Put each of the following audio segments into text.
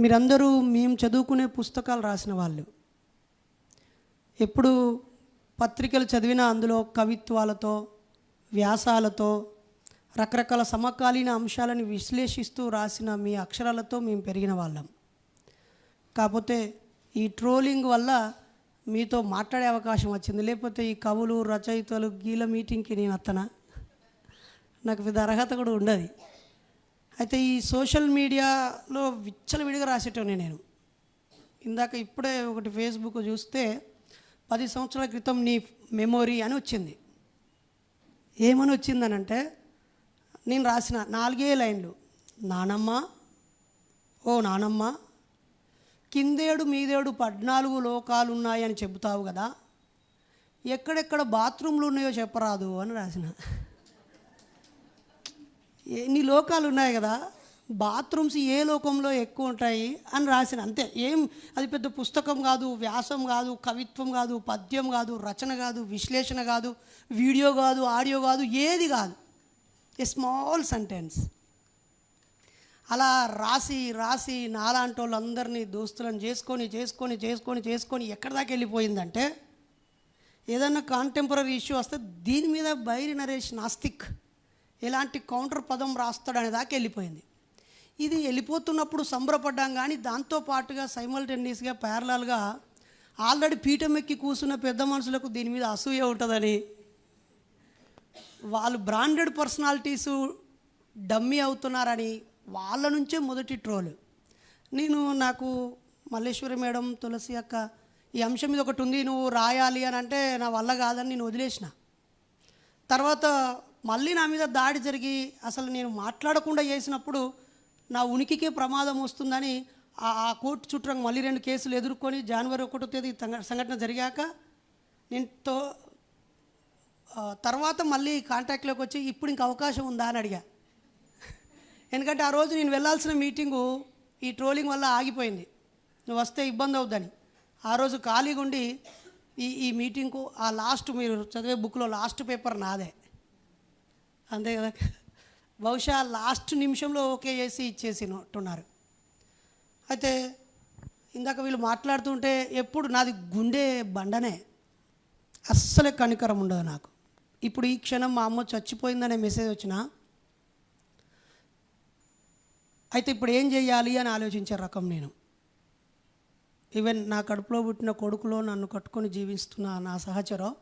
మీరందరూ మేము చదువుకునే పుస్తకాలు రాసిన వాళ్ళు. ఎప్పుడు పత్రికలు చదివినా అందులో కవిత్వాలతో, వ్యాసాలతో, రకరకాల సమకాలీన అంశాలను విశ్లేషిస్తూ రాసిన మీ అక్షరాలతో మేము పెరిగిన వాళ్ళం. కాకపోతే ఈ ట్రోలింగ్ వల్ల మీతో మాట్లాడే అవకాశం వచ్చింది. లేకపోతే ఈ కవులు, రచయితలు గీల మీటింగ్కి నేను వస్తానా? నాకు పెద్ద అర్హత కూడా ఉండదు. అయితే ఈ సోషల్ మీడియాలో విచ్చలవిడిగా రాసేటోనే నేను. ఇందాక ఇప్పుడే ఒకటి ఫేస్బుక్ చూస్తే 10 సంవత్సరాల క్రితం నీ మెమొరీ అని వచ్చింది. ఏమని వచ్చిందనంటే, నేను రాసిన 4 లైన్లు. నానమ్మ, ఓ నానమ్మ, కిందేడు మీదేడు 14 లోకాలు ఉన్నాయని చెబుతావు కదా, ఎక్కడెక్కడ బాత్రూమ్లు ఉన్నాయో చెప్పరాదు అని రాసిన. ఎన్ని లోకాలు ఉన్నాయి కదా, బాత్రూమ్స్ ఏ లోకంలో ఎక్కువ ఉంటాయి అని రాసిన. అంతే. ఏం అది పెద్ద పుస్తకం కాదు, వ్యాసం కాదు, కవిత్వం కాదు, పద్యం కాదు, రచన కాదు, విశ్లేషణ కాదు, వీడియో కాదు, ఆడియో కాదు, ఏది కాదు. A small sentence. అలా రాసి రాసి నాలాంటి వాళ్ళందరినీ దోస్తులను చేసుకొని ఎక్కడి దాకా వెళ్ళిపోయిందంటే, ఏదన్నా కాంటెంపరీ ఇష్యూ వస్తే దీని మీద బైరి నరేష్ నాస్తిక్ ఎలాంటి కౌంటర్ పదం రాస్తాడనే దాకా వెళ్ళిపోయింది. ఇది వెళ్ళిపోతున్నప్పుడు సంబరపడ్డాం, కానీ దాంతోపాటుగా సైమల్టేనియస్గా ప్యారలల్గా ఆల్రెడీ పీఠం ఎక్కి కూర్చున్న పెద్ద మనుషులకు దీని మీద అసూయ ఉంటుందని, వాళ్ళు బ్రాండెడ్ పర్సనాలిటీసు డమ్మీ అవుతున్నారని వాళ్ళ నుంచే మొదటి ట్రోల్. నాకు మల్లేశ్వరి మేడం, తులసి అక్క ఈ అంశం మీద ఒకటి ఉంది, నువ్వు రాయాలి అని అంటే నా వల్ల కాదని నేను వదిలేసిన. తర్వాత మళ్ళీ నా మీద దాడి జరిగి అసలు నేను మాట్లాడకుండా చేసినప్పుడు నా ఉనికికే ప్రమాదం వస్తుందని ఆ కోర్టు చుట్టూ మళ్ళీ 2 కేసులు ఎదుర్కొని జనవరి 1వ తేదీ సంఘటన జరిగాక నేను తర్వాత మళ్ళీ కాంటాక్ట్లోకి వచ్చి ఇప్పుడు ఇంక అవకాశం ఉందా అని అడిగా. ఎందుకంటే ఆ రోజు నేను వెళ్ళాల్సిన మీటింగు ఈ ట్రోలింగ్ వల్ల ఆగిపోయింది. నువ్వు వస్తే ఇబ్బంది అవుద్దని ఆ రోజు ఖాళీగా ఉండి ఈ మీటింగ్కు ఆ లాస్ట్ మీరు చదివే బుక్లో లాస్ట్ పేపర్ నాదే. అంతే కదా, బహుశా లాస్ట్ నిమిషంలో ఓకే చేసి ఇచ్చేసినట్టున్నారు. అయితే ఇందాక వీళ్ళు మాట్లాడుతుంటే ఎప్పుడు నాది గుండె బండనే, అస్సలే కనికరం ఉండదు నాకు. ఇప్పుడు ఈ క్షణం మా అమ్మ చచ్చిపోయిందనే మెసేజ్ వచ్చినా అయితే ఇప్పుడు ఏం చేయాలి అని ఆలోచించే రకం నేను. ఈవెన్ నా కడుపులో పుట్టిన కొడుకులో నన్ను కట్టుకొని జీవిస్తున్న నా సహచరం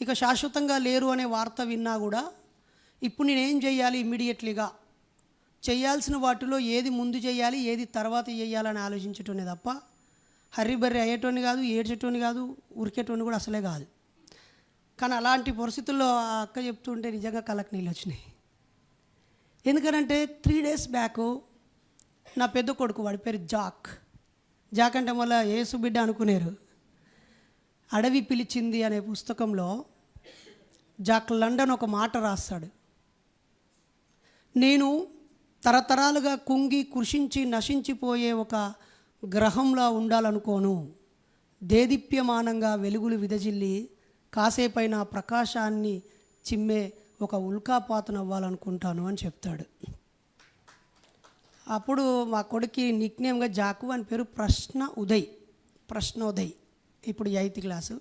ఇక శాశ్వతంగా లేరు అనే వార్త విన్నా కూడా ఇప్పుడు నేనేం చేయాలి, ఇమ్మీడియట్లీగా చేయాల్సిన వాటిలో ఏది ముందు చేయాలి, ఏది తర్వాత చేయాలని ఆలోచించటోనే తప్ప హర్రిబర్రి అయ్యేటోని కాదు, ఏడ్చేటోని కాదు, ఉరికేటోని కూడా అసలే కాదు. కానీ అలాంటి పరిస్థితుల్లో ఆ అక్క చెప్తుంటే నిజంగా కళ్ళకు నీళ్ళు వచ్చినాయి. ఎందుకనంటే 3 days బ్యాక్ నా పెద్ద కొడుకు, వాడి పేరు జాక్ అంటే మళ్ళీ యేసు బిడ్డ అనుకునేరు. అడవి పిలిచింది అనే పుస్తకంలో జాక్ లండన్ ఒక మాట రాస్తాడు. నేను తరతరాలుగా కుంగి కృషించి నశించిపోయే ఒక గ్రహంలా ఉండాలనుకోను, దేదీప్యమానంగా వెలుగులు విదజిల్లి కాసేపైన ప్రకాశాన్ని చిమ్మే ఒక ఉల్కాపాతం అవ్వాలనుకుంటాను అని చెప్తాడు. అప్పుడు మా కొడుకు నిక్నేమ్గా జాకు అని పేరు ప్రశ్నోదయ్. ఇప్పుడు 8th క్లాసు.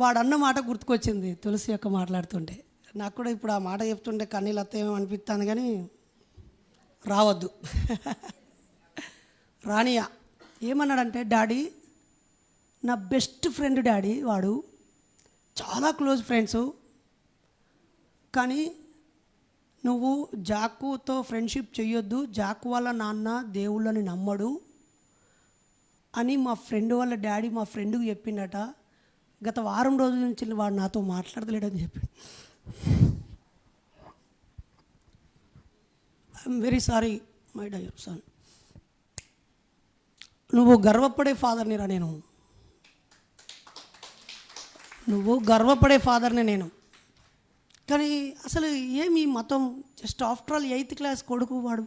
వాడన్న మాట గుర్తుకొచ్చింది తులసి యొక్క మాట్లాడుతుంటే. నాకు కూడా ఇప్పుడు ఆ మాట చెప్తుంటే కన్నీళ్ళు అత్తేమో అనిపిస్తాను, కానీ రావద్దు. రానియా. ఏమన్నాడంటే, డాడీ నా బెస్ట్ ఫ్రెండ్ డాడీ, వాడు చాలా క్లోజ్ ఫ్రెండ్సు, కానీ నువ్వు జాకుతో ఫ్రెండ్షిప్ చెయ్యొద్దు, జాకు వాళ్ళ నాన్న దేవుళ్ళని నమ్మడు అని మా ఫ్రెండ్ వాళ్ళ డాడీ మా ఫ్రెండ్కి చెప్పిండట. గత వారం రోజుల నుంచి వాడు నాతో మాట్లాడలేడని చెప్పి. I'm very sorry my dear son. నువ్వు గర్వపడే ఫాదర్ని రా నేను, నువ్వు గర్వపడే ఫాదర్ని నేను. కానీ అసలు ఏమి మతం, just after all 8th class కొడుకు వాడు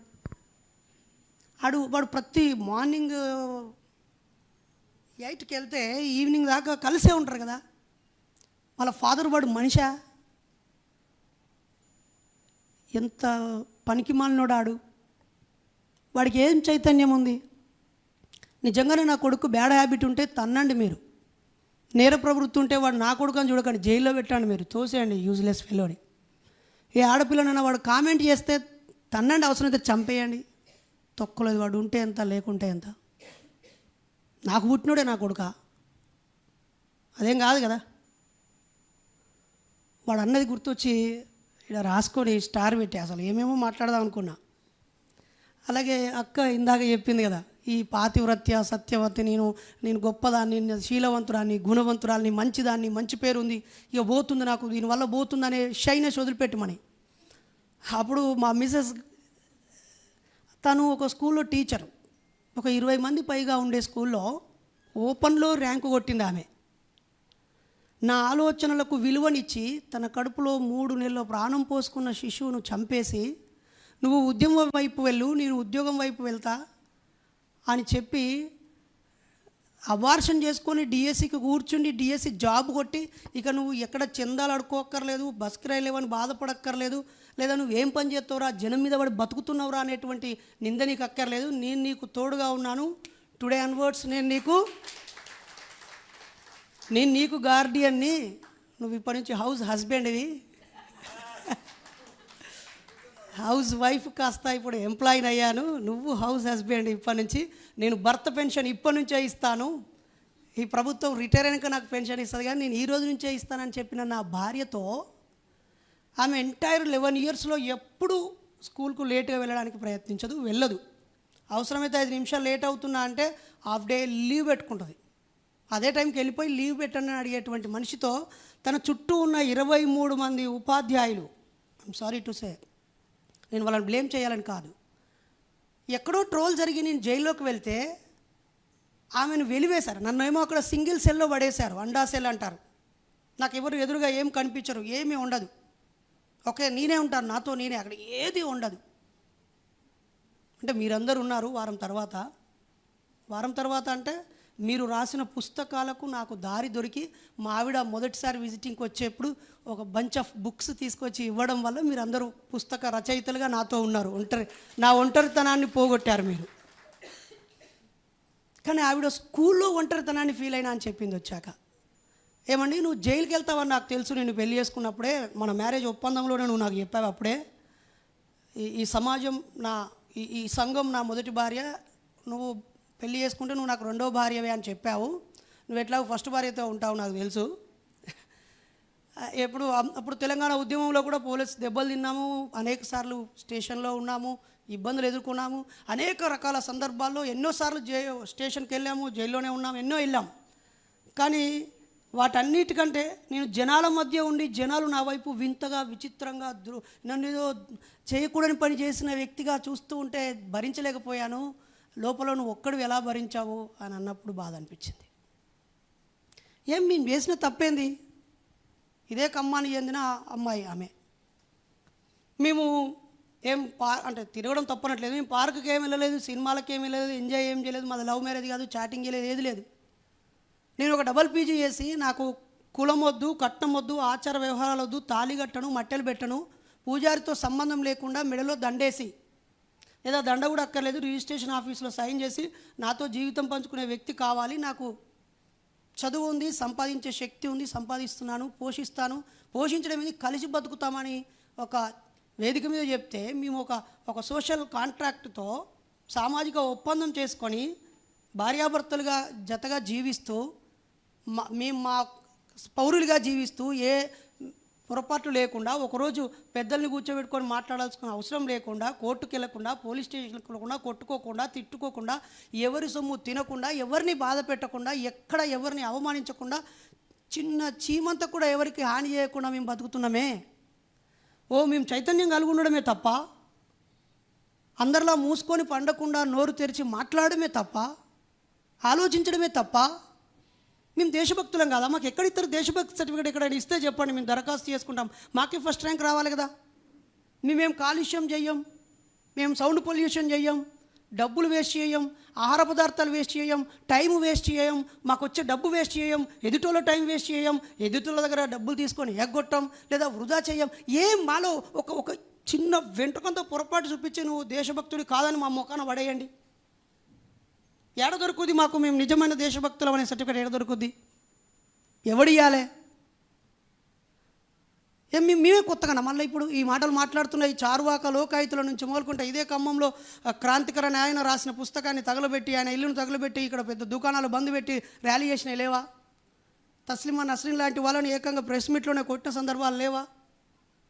ప్రతి మార్నింగ్ 8కి వెళ్తే ఈవినింగ్ దాకా కలిసే ఉంటారు కదా. వాళ్ళ ఫాదర్ వాడు మనిషా? ఎంత పనికి మాలినోడాడు. వాడికి ఏం చైతన్యం ఉంది? నిజంగానే నా కొడుకు బ్యాడ్ హ్యాబిట్ ఉంటే తన్నండి మీరు. నేర ప్రవృత్తి ఉంటే వాడు నా కొడుకు అని చూడకండి, జైల్లో పెట్టండి, మీరు తోసేయండి యూజ్లెస్ ఫెలోని. ఏ ఆడపిల్లనైనా వాడు కామెంట్ చేస్తే తన్నండి, అవసరమైతే చంపేయండి. తొక్కలేదు, వాడు ఉంటే ఎంత లేకుంటే ఎంత. నాకు పుట్టినోడే నా కొడుక, అదేం కాదు కదా. వాడు అన్నది గుర్తొచ్చి ఇలా రాసుకొని స్టార్ పెట్టి అసలు ఏమేమో మాట్లాడదాం అనుకున్నా. అలాగే అక్క ఇందాక చెప్పింది కదా, ఈ పాతివ్రత్య సత్యవతి, నేను గొప్పదాన్ని, శీలవంతురాన్ని, గుణవంతురాల్ని, మంచిదాన్ని, మంచి పేరు ఉంది, ఇక పోతుంది నాకు, దీనివల్ల పోతుందనే షైనెస్ వదిలిపెట్టమని. అప్పుడు మా మిసెస్, తను ఒక స్కూల్లో టీచర్, ఒక 20 మంది పైగా ఉండే స్కూల్లో ఓపెన్లో ర్యాంకు కొట్టింది ఆమె. నా ఆలోచనలకు విలువనిచ్చి తన కడుపులో 3 నెలల ప్రాణం పోసుకున్న శిశువును చంపేసి, నువ్వు ఉద్యమం వైపు వెళ్ళు, నేను ఉద్యోగం వైపు వెళ్తా అని చెప్పి అబార్షన్ చేసుకొని డిఎస్సికి కూర్చుండి డిఎస్సి జాబ్ కొట్టి, ఇక నువ్వు ఎక్కడ చందాలు అడుకోక్కర్లేదు, బస్ కిరాయి లేవని బాధపడక్కర్లేదు, లేదా నువ్వేం పని చేస్తావురా, జనం మీద పడి బతుకుతున్నావురా అనేటువంటి నింద నీకు అక్కర్లేదు, నేను నీకు తోడుగా ఉన్నాను, టుడే అన్వర్డ్స్ నేను నీకు గార్డియన్ని, నువ్వు ఇప్పటి నుంచి హౌస్ హస్బెండ్వి, హౌస్ వైఫ్ కాస్త ఇప్పుడు ఎంప్లాయీని అయ్యాను, నువ్వు హౌస్ హస్బెండ్, ఇప్పటి నుంచి నేను భర్త పెన్షన్ ఇప్పటి నుంచే ఇస్తాను, ఈ ప్రభుత్వం రిటైర్ అయినాక నాకు పెన్షన్ ఇస్తుంది కానీ నేను ఈ రోజు నుంచే ఇస్తానని చెప్పిన నా భార్యతో ఆమె ఎంటైర్ 11 ఇయర్స్లో ఎప్పుడు స్కూల్కు లేట్గా వెళ్ళడానికి ప్రయత్నించదు, వెళ్ళదు. అవసరమైతే 5 నిమిషాలు లేట్ అవుతున్నా అంటే హాఫ్ డే లీవ్ పెట్టుకుంటుంది. అదే టైంకి వెళ్ళిపోయి లీవ్ పెట్టండి అని అడిగేటువంటి మనిషితో తన చుట్టూ ఉన్న 23 మంది ఉపాధ్యాయులు, ఐఎమ్ సారీ టు సే, నేను వాళ్ళని బ్లేమ్ చేయాలని కాదు, ఎక్కడో ట్రోల్ జరిగి నేను జైల్లోకి వెళ్తే ఆమెను వెలివేశారు, నన్ను ఏమో అక్కడ సింగిల్ సెల్లో పడేశారు, అండా సెల్ అంటారు. నాకు ఎవరు ఎదురుగా ఏం కనిపించరు, ఏమీ ఉండదు, ఓకే నేనే ఉంటాను, నాతో నేనే, అక్కడ ఏది ఉండదు. అంటే మీరందరూ ఉన్నారు వారం తర్వాత అంటే మీరు రాసిన పుస్తకాలకు నాకు దారి దొరికి, మా ఆవిడ మొదటిసారి విజిటింగ్కి వచ్చేప్పుడు ఒక బంచ్ ఆఫ్ బుక్స్ తీసుకొచ్చి ఇవ్వడం వల్ల మీరు అందరూ పుస్తక రచయితలుగా నాతో ఉన్నారు. నా ఒంటరితనాన్ని పోగొట్టారు మీరు. కానీ ఆవిడ స్కూల్లో ఒంటరితనాన్ని ఫీల్ అయినా అని చెప్పింది వచ్చాక. ఏమండి నువ్వు జైలుకి వెళ్తావని నాకు తెలుసు, నేను పెళ్లి చేసుకున్నప్పుడే, మన మ్యారేజ్ ఒప్పందంలోనే నువ్వు నాకు చెప్పావు అప్పుడే, ఈ సమాజం ఈ సంఘం నా మొదటి భార్య, నువ్వు పెళ్లి చేసుకుంటే నువ్వు నాకు 2వ భార్యవే అని చెప్పావు, నువ్వు ఎట్లా ఫస్ట్ భార్యతో ఉంటావు నాకు తెలుసు. అప్పుడు తెలంగాణ ఉద్యమంలో కూడా పోలీస్ దెబ్బలు తిన్నాము, అనేక సార్లు స్టేషన్లో ఉన్నాము, ఇబ్బందులు ఎదుర్కొన్నాము, అనేక రకాల సందర్భాల్లో ఎన్నోసార్లు స్టేషన్కి వెళ్ళాము, జైల్లోనే ఉన్నాము, ఎన్నో వెళ్ళాము. కానీ వాటన్నిటికంటే నేను జనాల మధ్య ఉండి జనాలు నా వైపు వింతగా విచిత్రంగా నన్ను ఏదో చేయకూడని పని చేసిన వ్యక్తిగా చూస్తూ ఉంటే భరించలేకపోయాను. లోపల నువ్వు ఒక్కడు ఎలా భరించావు అని అన్నప్పుడు బాధ అనిపించింది. ఏం మేము చేసిన తప్పేంది? ఇదే ఖమ్మానికి చెందిన అమ్మాయి ఆమె. మేము అంటే తిరగడం తప్పనట్లేదు, మేము పార్కుకి ఏం వెళ్ళలేదు, సినిమాలకి ఏం వెళ్ళలేదు, ఎంజాయ్ ఏం చేయలేదు, మాది లవ్ మ్యారేజ్ కాదు, చాటింగ్ చేయలేదు, ఏది లేదు. నేను ఒక డబల్ పీజీ చేసి నాకు కులం వద్దు, కట్నం వద్దు, ఆచార వ్యవహారాలు వద్దు, తాళి కట్టను, మట్టెలు పెట్టను, పూజారితో సంబంధం లేకుండా మెడలో దండేసి, లేదా దండ కూడా అక్కర్లేదు, రిజిస్ట్రేషన్ ఆఫీస్లో సైన్ చేసి నాతో జీవితం పంచుకునే వ్యక్తి కావాలి, నాకు చదువు ఉంది, సంపాదించే శక్తి ఉంది, సంపాదిస్తున్నాను, పోషిస్తాను, పోషించడం మీద కలిసి బతుకుతామని ఒక వేదిక మీద చెప్తే, మేము ఒక సోషల్ కాంట్రాక్ట్తో సామాజిక ఒప్పందం చేసుకొని భార్యాభర్తలుగా జతగా జీవిస్తూ, మేము మా పౌరులుగా జీవిస్తూ, ఏ పొరపాట్లు లేకుండా, ఒకరోజు పెద్దల్ని కూర్చోబెట్టుకొని మాట్లాడాల్సిన అవసరం లేకుండా, కోర్టుకు వెళ్లకుండా, పోలీస్ స్టేషన్కి వెళ్ళకుండా, కొట్టుకోకుండా, తిట్టుకోకుండా, ఎవరి సొమ్ము తినకుండా, ఎవరిని బాధ పెట్టకుండా, ఎక్కడ ఎవరిని అవమానించకుండా, చిన్న చీమంత కూడా ఎవరికి హాని చేయకుండా మేము బతుకుతున్నామే. మేము చైతన్యం కలిగి ఉండడమే తప్ప, అందరిలా మూసుకొని పండకుండా నోరు తెరిచి మాట్లాడమే తప్ప, ఆలోచించడమే తప్ప, మేము దేశభక్తులం కాదా? మాకు ఎక్కడ ఇస్తారు దేశభక్తి సర్టిఫికేట్? ఎక్కడైనా ఇస్తే చెప్పండి, మేము దరఖాస్తు చేసుకుంటాం, మాకే ఫస్ట్ ర్యాంక్ రావాలి కదా. మేమేం కాలుష్యం చెయ్యం, మేము సౌండ్ పొల్యూషన్ చెయ్యం, డబ్బులు వేస్ట్ చేయం, ఆహార పదార్థాలు వేస్ట్ చేయం, టైం వేస్ట్ చేయం, మాకు వచ్చే డబ్బు వేస్ట్ చేయం, ఎదుటోళ్ళ టైం వేస్ట్ చేయం, ఎదుటోళ్ళ దగ్గర డబ్బులు తీసుకొని ఎగ్గొట్టం లేదా వృధా చేయం. మాలో ఒక చిన్న వెంట్రుకంతో పొరపాటు చూపించి నువ్వు దేశభక్తుడి కాదని మా మొఖాన పడేయండి. ఏడ దొరుకుద్ది మాకు మేము నిజమైన దేశభక్తులం అనే సర్టిఫికేట్ ఏడ దొరుకుద్ది? ఎవడియాలే? మేమే కొత్తగా మళ్ళీ ఇప్పుడు ఈ మాటలు మాట్లాడుతున్న ఈ చారువాక లోకాయుతుల నుంచి మొదలుకుంటే ఇదే ఖమ్మంలో క్రాంతికర ఆయన రాసిన పుస్తకాన్ని తగలబెట్టి, ఆయన ఇల్లును తగలబెట్టి, ఇక్కడ పెద్ద దుకాణాలు బంద్ పెట్టి ర్యాలీ చేసినవి లేవా? తస్లిమా నస్రీన్ లాంటి వాళ్ళని ఏకంగా ప్రెస్ మీట్లోనే కొట్టిన సందర్భాలు లేవా?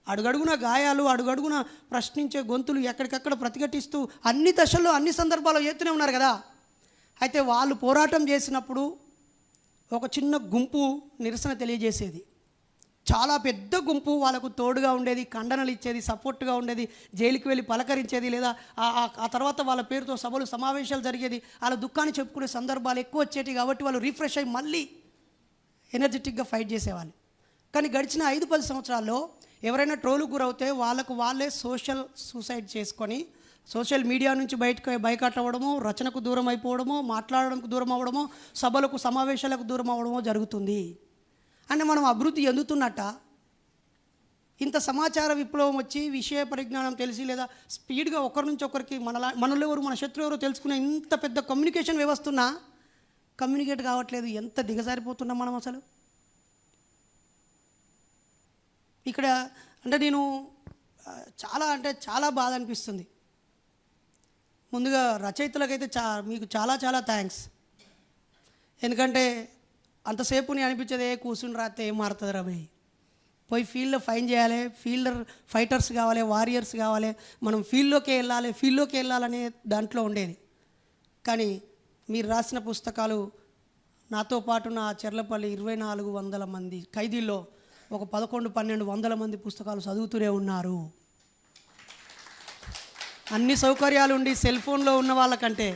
అడుగడుగున గాయాలు, అడుగడుగున ప్రశ్నించే గొంతులు ఎక్కడికక్కడ ప్రతిఘటిస్తూ అన్ని దశల్లో అన్ని సందర్భాల్లో చేస్తూనే ఉన్నారు కదా. అయితే వాళ్ళు పోరాటం చేసినప్పుడు ఒక చిన్న గుంపు నిరసన తెలియజేసేది, చాలా పెద్ద గుంపు వాళ్ళకు తోడుగా ఉండేది, ఖండనలు ఇచ్చేది, సపోర్ట్గా ఉండేది, జైలుకి వెళ్ళి పలకరించేది, లేదా ఆ తర్వాత వాళ్ళ పేరుతో సభలు సమావేశాలు జరిగేది, వాళ్ళ దుఃఖాన్ని చెప్పుకునే సందర్భాలు ఎక్కువ వచ్చేవి. కాబట్టి వాళ్ళు రిఫ్రెష్ అయ్యి మళ్ళీ ఎనర్జెటిక్గా ఫైట్ చేసేవాళ్ళు. కానీ గడిచిన 5-10 సంవత్సరాల్లో ఎవరైనా ట్రోలుకు గురవుతే వాళ్ళకు వాళ్ళే సోషల్ సూసైడ్ చేసుకొని సోషల్ మీడియా నుంచి బయటకు అవ్వడమో, రచనకు దూరం అయిపోవడమో, మాట్లాడడానికి దూరం అవ్వడమో, సభలకు సమావేశాలకు దూరం అవ్వడమో జరుగుతుంది. అంటే మనం అభివృద్ధి చెందుతున్నట్ట? ఇంత సమాచార విప్లవం వచ్చి విషయ పరిజ్ఞానం తెలిసి లేదా స్పీడ్గా ఒకరి నుంచి ఒకరికి మనలో ఎవరు మన శత్రువు ఎవరో తెలుసుకునే ఇంత పెద్ద కమ్యూనికేషన్ వ్యవస్థ ఉన్నా కమ్యూనికేట్ కావట్లేదు. ఎంత దిగజారిపోతున్నాం మనం అసలు. ఇక్కడ అంటే నేను చాలా బాధ అనిపిస్తుంది. ముందుగా రచయితలకైతే మీకు చాలా చాలా థ్యాంక్స్. ఎందుకంటే అంతసేపు నేను అనిపించేది కూర్చుని రాస్తే ఏం మారుతుంది రమయ్య, పోయి ఫీల్డ్లో ఫైన్ చేయాలి, ఫైటర్స్ కావాలి, వారియర్స్ కావాలి, మనం ఫీల్డ్లోకి వెళ్ళాలనే దాంట్లో ఉండేది. కానీ మీరు రాసిన పుస్తకాలు నాతో పాటు నా చెర్లపల్లి 2400 మంది ఖైదీల్లో ఒక 11-1200 మంది పుస్తకాలు చదువుతూనే ఉన్నారు. అన్ని సౌకర్యాలుండి సెల్ ఫోన్లో ఉన్న వాళ్ళకంటే,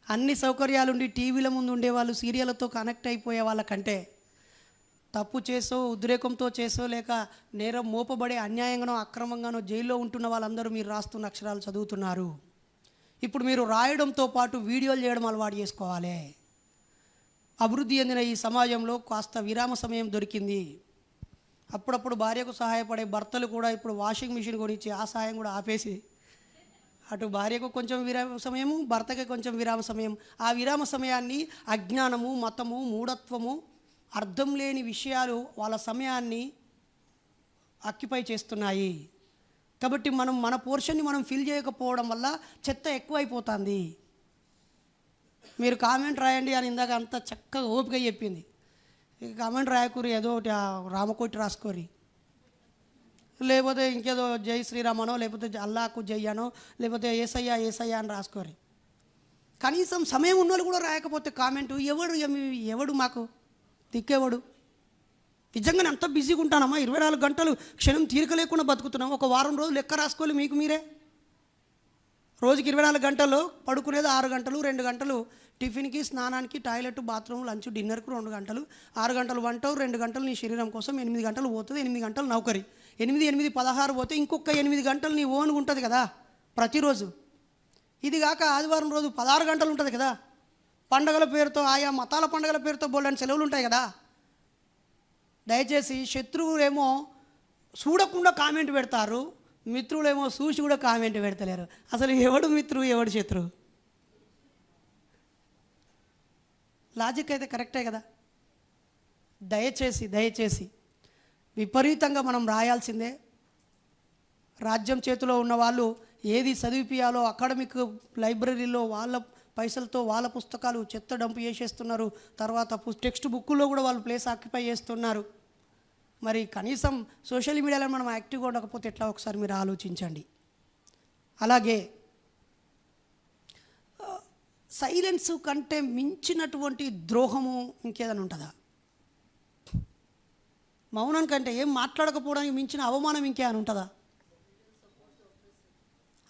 అన్ని సౌకర్యాలుండి టీవీల ముందు ఉండేవాళ్ళు సీరియళ్ళతో కనెక్ట్ అయిపోయే వాళ్ళకంటే, తప్పు చేసో ఉద్రేకంతో చేసో లేక నేరం మోపబడే అన్యాయంగానో అక్రమంగానో జైల్లో ఉంటున్న వాళ్ళందరూ మీరు రాస్తున్న అక్షరాలు చదువుతున్నారు. ఇప్పుడు మీరు రాయడంతో పాటు వీడియోలు చేయడం అలవాటు చేసుకోవాలి. అభివృద్ధి చెందిన ఈ సమాజంలో కాస్త విరామ సమయం దొరికింది. అప్పుడప్పుడు భార్యకు సహాయపడే భర్తలు కూడా ఇప్పుడు వాషింగ్ మిషన్ కొనిచ్చి ఆ సహాయం కూడా ఆపేసి, అటు భార్యకు కొంచెం విరామ సమయము, భర్తకి కొంచెం విరామ సమయం, ఆ విరామ సమయాన్ని అజ్ఞానము, మతము, మూఢత్వము, అర్థం లేని విషయాలు వాళ్ళ సమయాన్ని ఆక్యుపై చేస్తున్నాయి. కాబట్టి మన పోర్షన్ని మనం ఫిల్ చేయకపోవడం వల్ల చెత్త ఎక్కువైపోతుంది. మీరు కామెంట్ రాయండి అని ఇందాక అంత చక్కగా ఓపిక చెప్పింది. కామెంట్ రాయకూరి ఏదో ఒకటి రామకోటి రాసుకోరి, లేకపోతే ఇంకేదో జై శ్రీరామనో, లేకపోతే అల్లాకు జై అనో, లేకపోతే ఏసయ్యా అని రాసుకోరి. కనీసం సమయం ఉన్నోళ్ళు కూడా రాయకపోతే కామెంటు ఎవడు మాకు దిక్కేవాడు? నిజంగానే అంత బిజీగా ఉంటానమ్మా, 24 గంటలు క్షణం తీరిక లేకుండా బతుకుతున్నాం. ఒక వారం రోజులు లెక్క రాసుకోవాలి మీకు మీరే. రోజుకి 24 గంటల్లో పడుకునేది 6 గంటలు, 2 గంటలు టిఫిన్కి, స్నానానికి, టాయిలెట్, బాత్రూమ్, లంచ్, డిన్నర్కు 2 గంటలు, 6 గంటలు వంట, 2 గంటలు నీ శరీరం కోసం, 8 గంటలు పోతుంది, 8 గంటలు నౌకరి, 8 16 పోతే ఇంకొక 8 గంటలు నీ ఓన్గా ఉంటుంది కదా ప్రతిరోజు. ఇది కాక ఆదివారం రోజు 16 గంటలు ఉంటుంది కదా. పండగల పేరుతో, ఆయా మతాల పండగల పేరుతో బోల్డని సెలవులు ఉంటాయి కదా. దయచేసి శత్రువులేమో చూడకుండా కామెంట్ పెడతారు, మిత్రులేమో చూసి కూడా కామెంట్ పెడతలేరు. అసలు ఎవడు మిత్రువు ఎవడు శత్రువు? లాజిక్ అయితే కరెక్టే కదా. దయచేసి విపరీతంగా మనం రాయాల్సిందే. రాజ్యం చేతిలో ఉన్న వాళ్ళు ఏది చదివిపియాలో అకాడమిక్ లైబ్రరీలో వాళ్ళ పైసలతో వాళ్ళ పుస్తకాలు చెత్త డంపు చేసేస్తున్నారు. తర్వాత టెక్స్ట్ బుక్కుల్లో కూడా వాళ్ళు ప్లేస్ ఆక్యుపై చేస్తున్నారు. మరి కనీసం సోషల్ మీడియాలో మనం యాక్టివ్గా ఉండకపోతే ఎట్లా ఒకసారి మీరు ఆలోచించండి. అలాగే సైలెన్స్ కంటే మించినటువంటి ద్రోహము ఇంకేదైనా ఉంటుందా? మౌనం కంటే ఏం మాట్లాడకపోవడానికి మించిన అవమానం ఇంకేమైనా ఉంటుందా?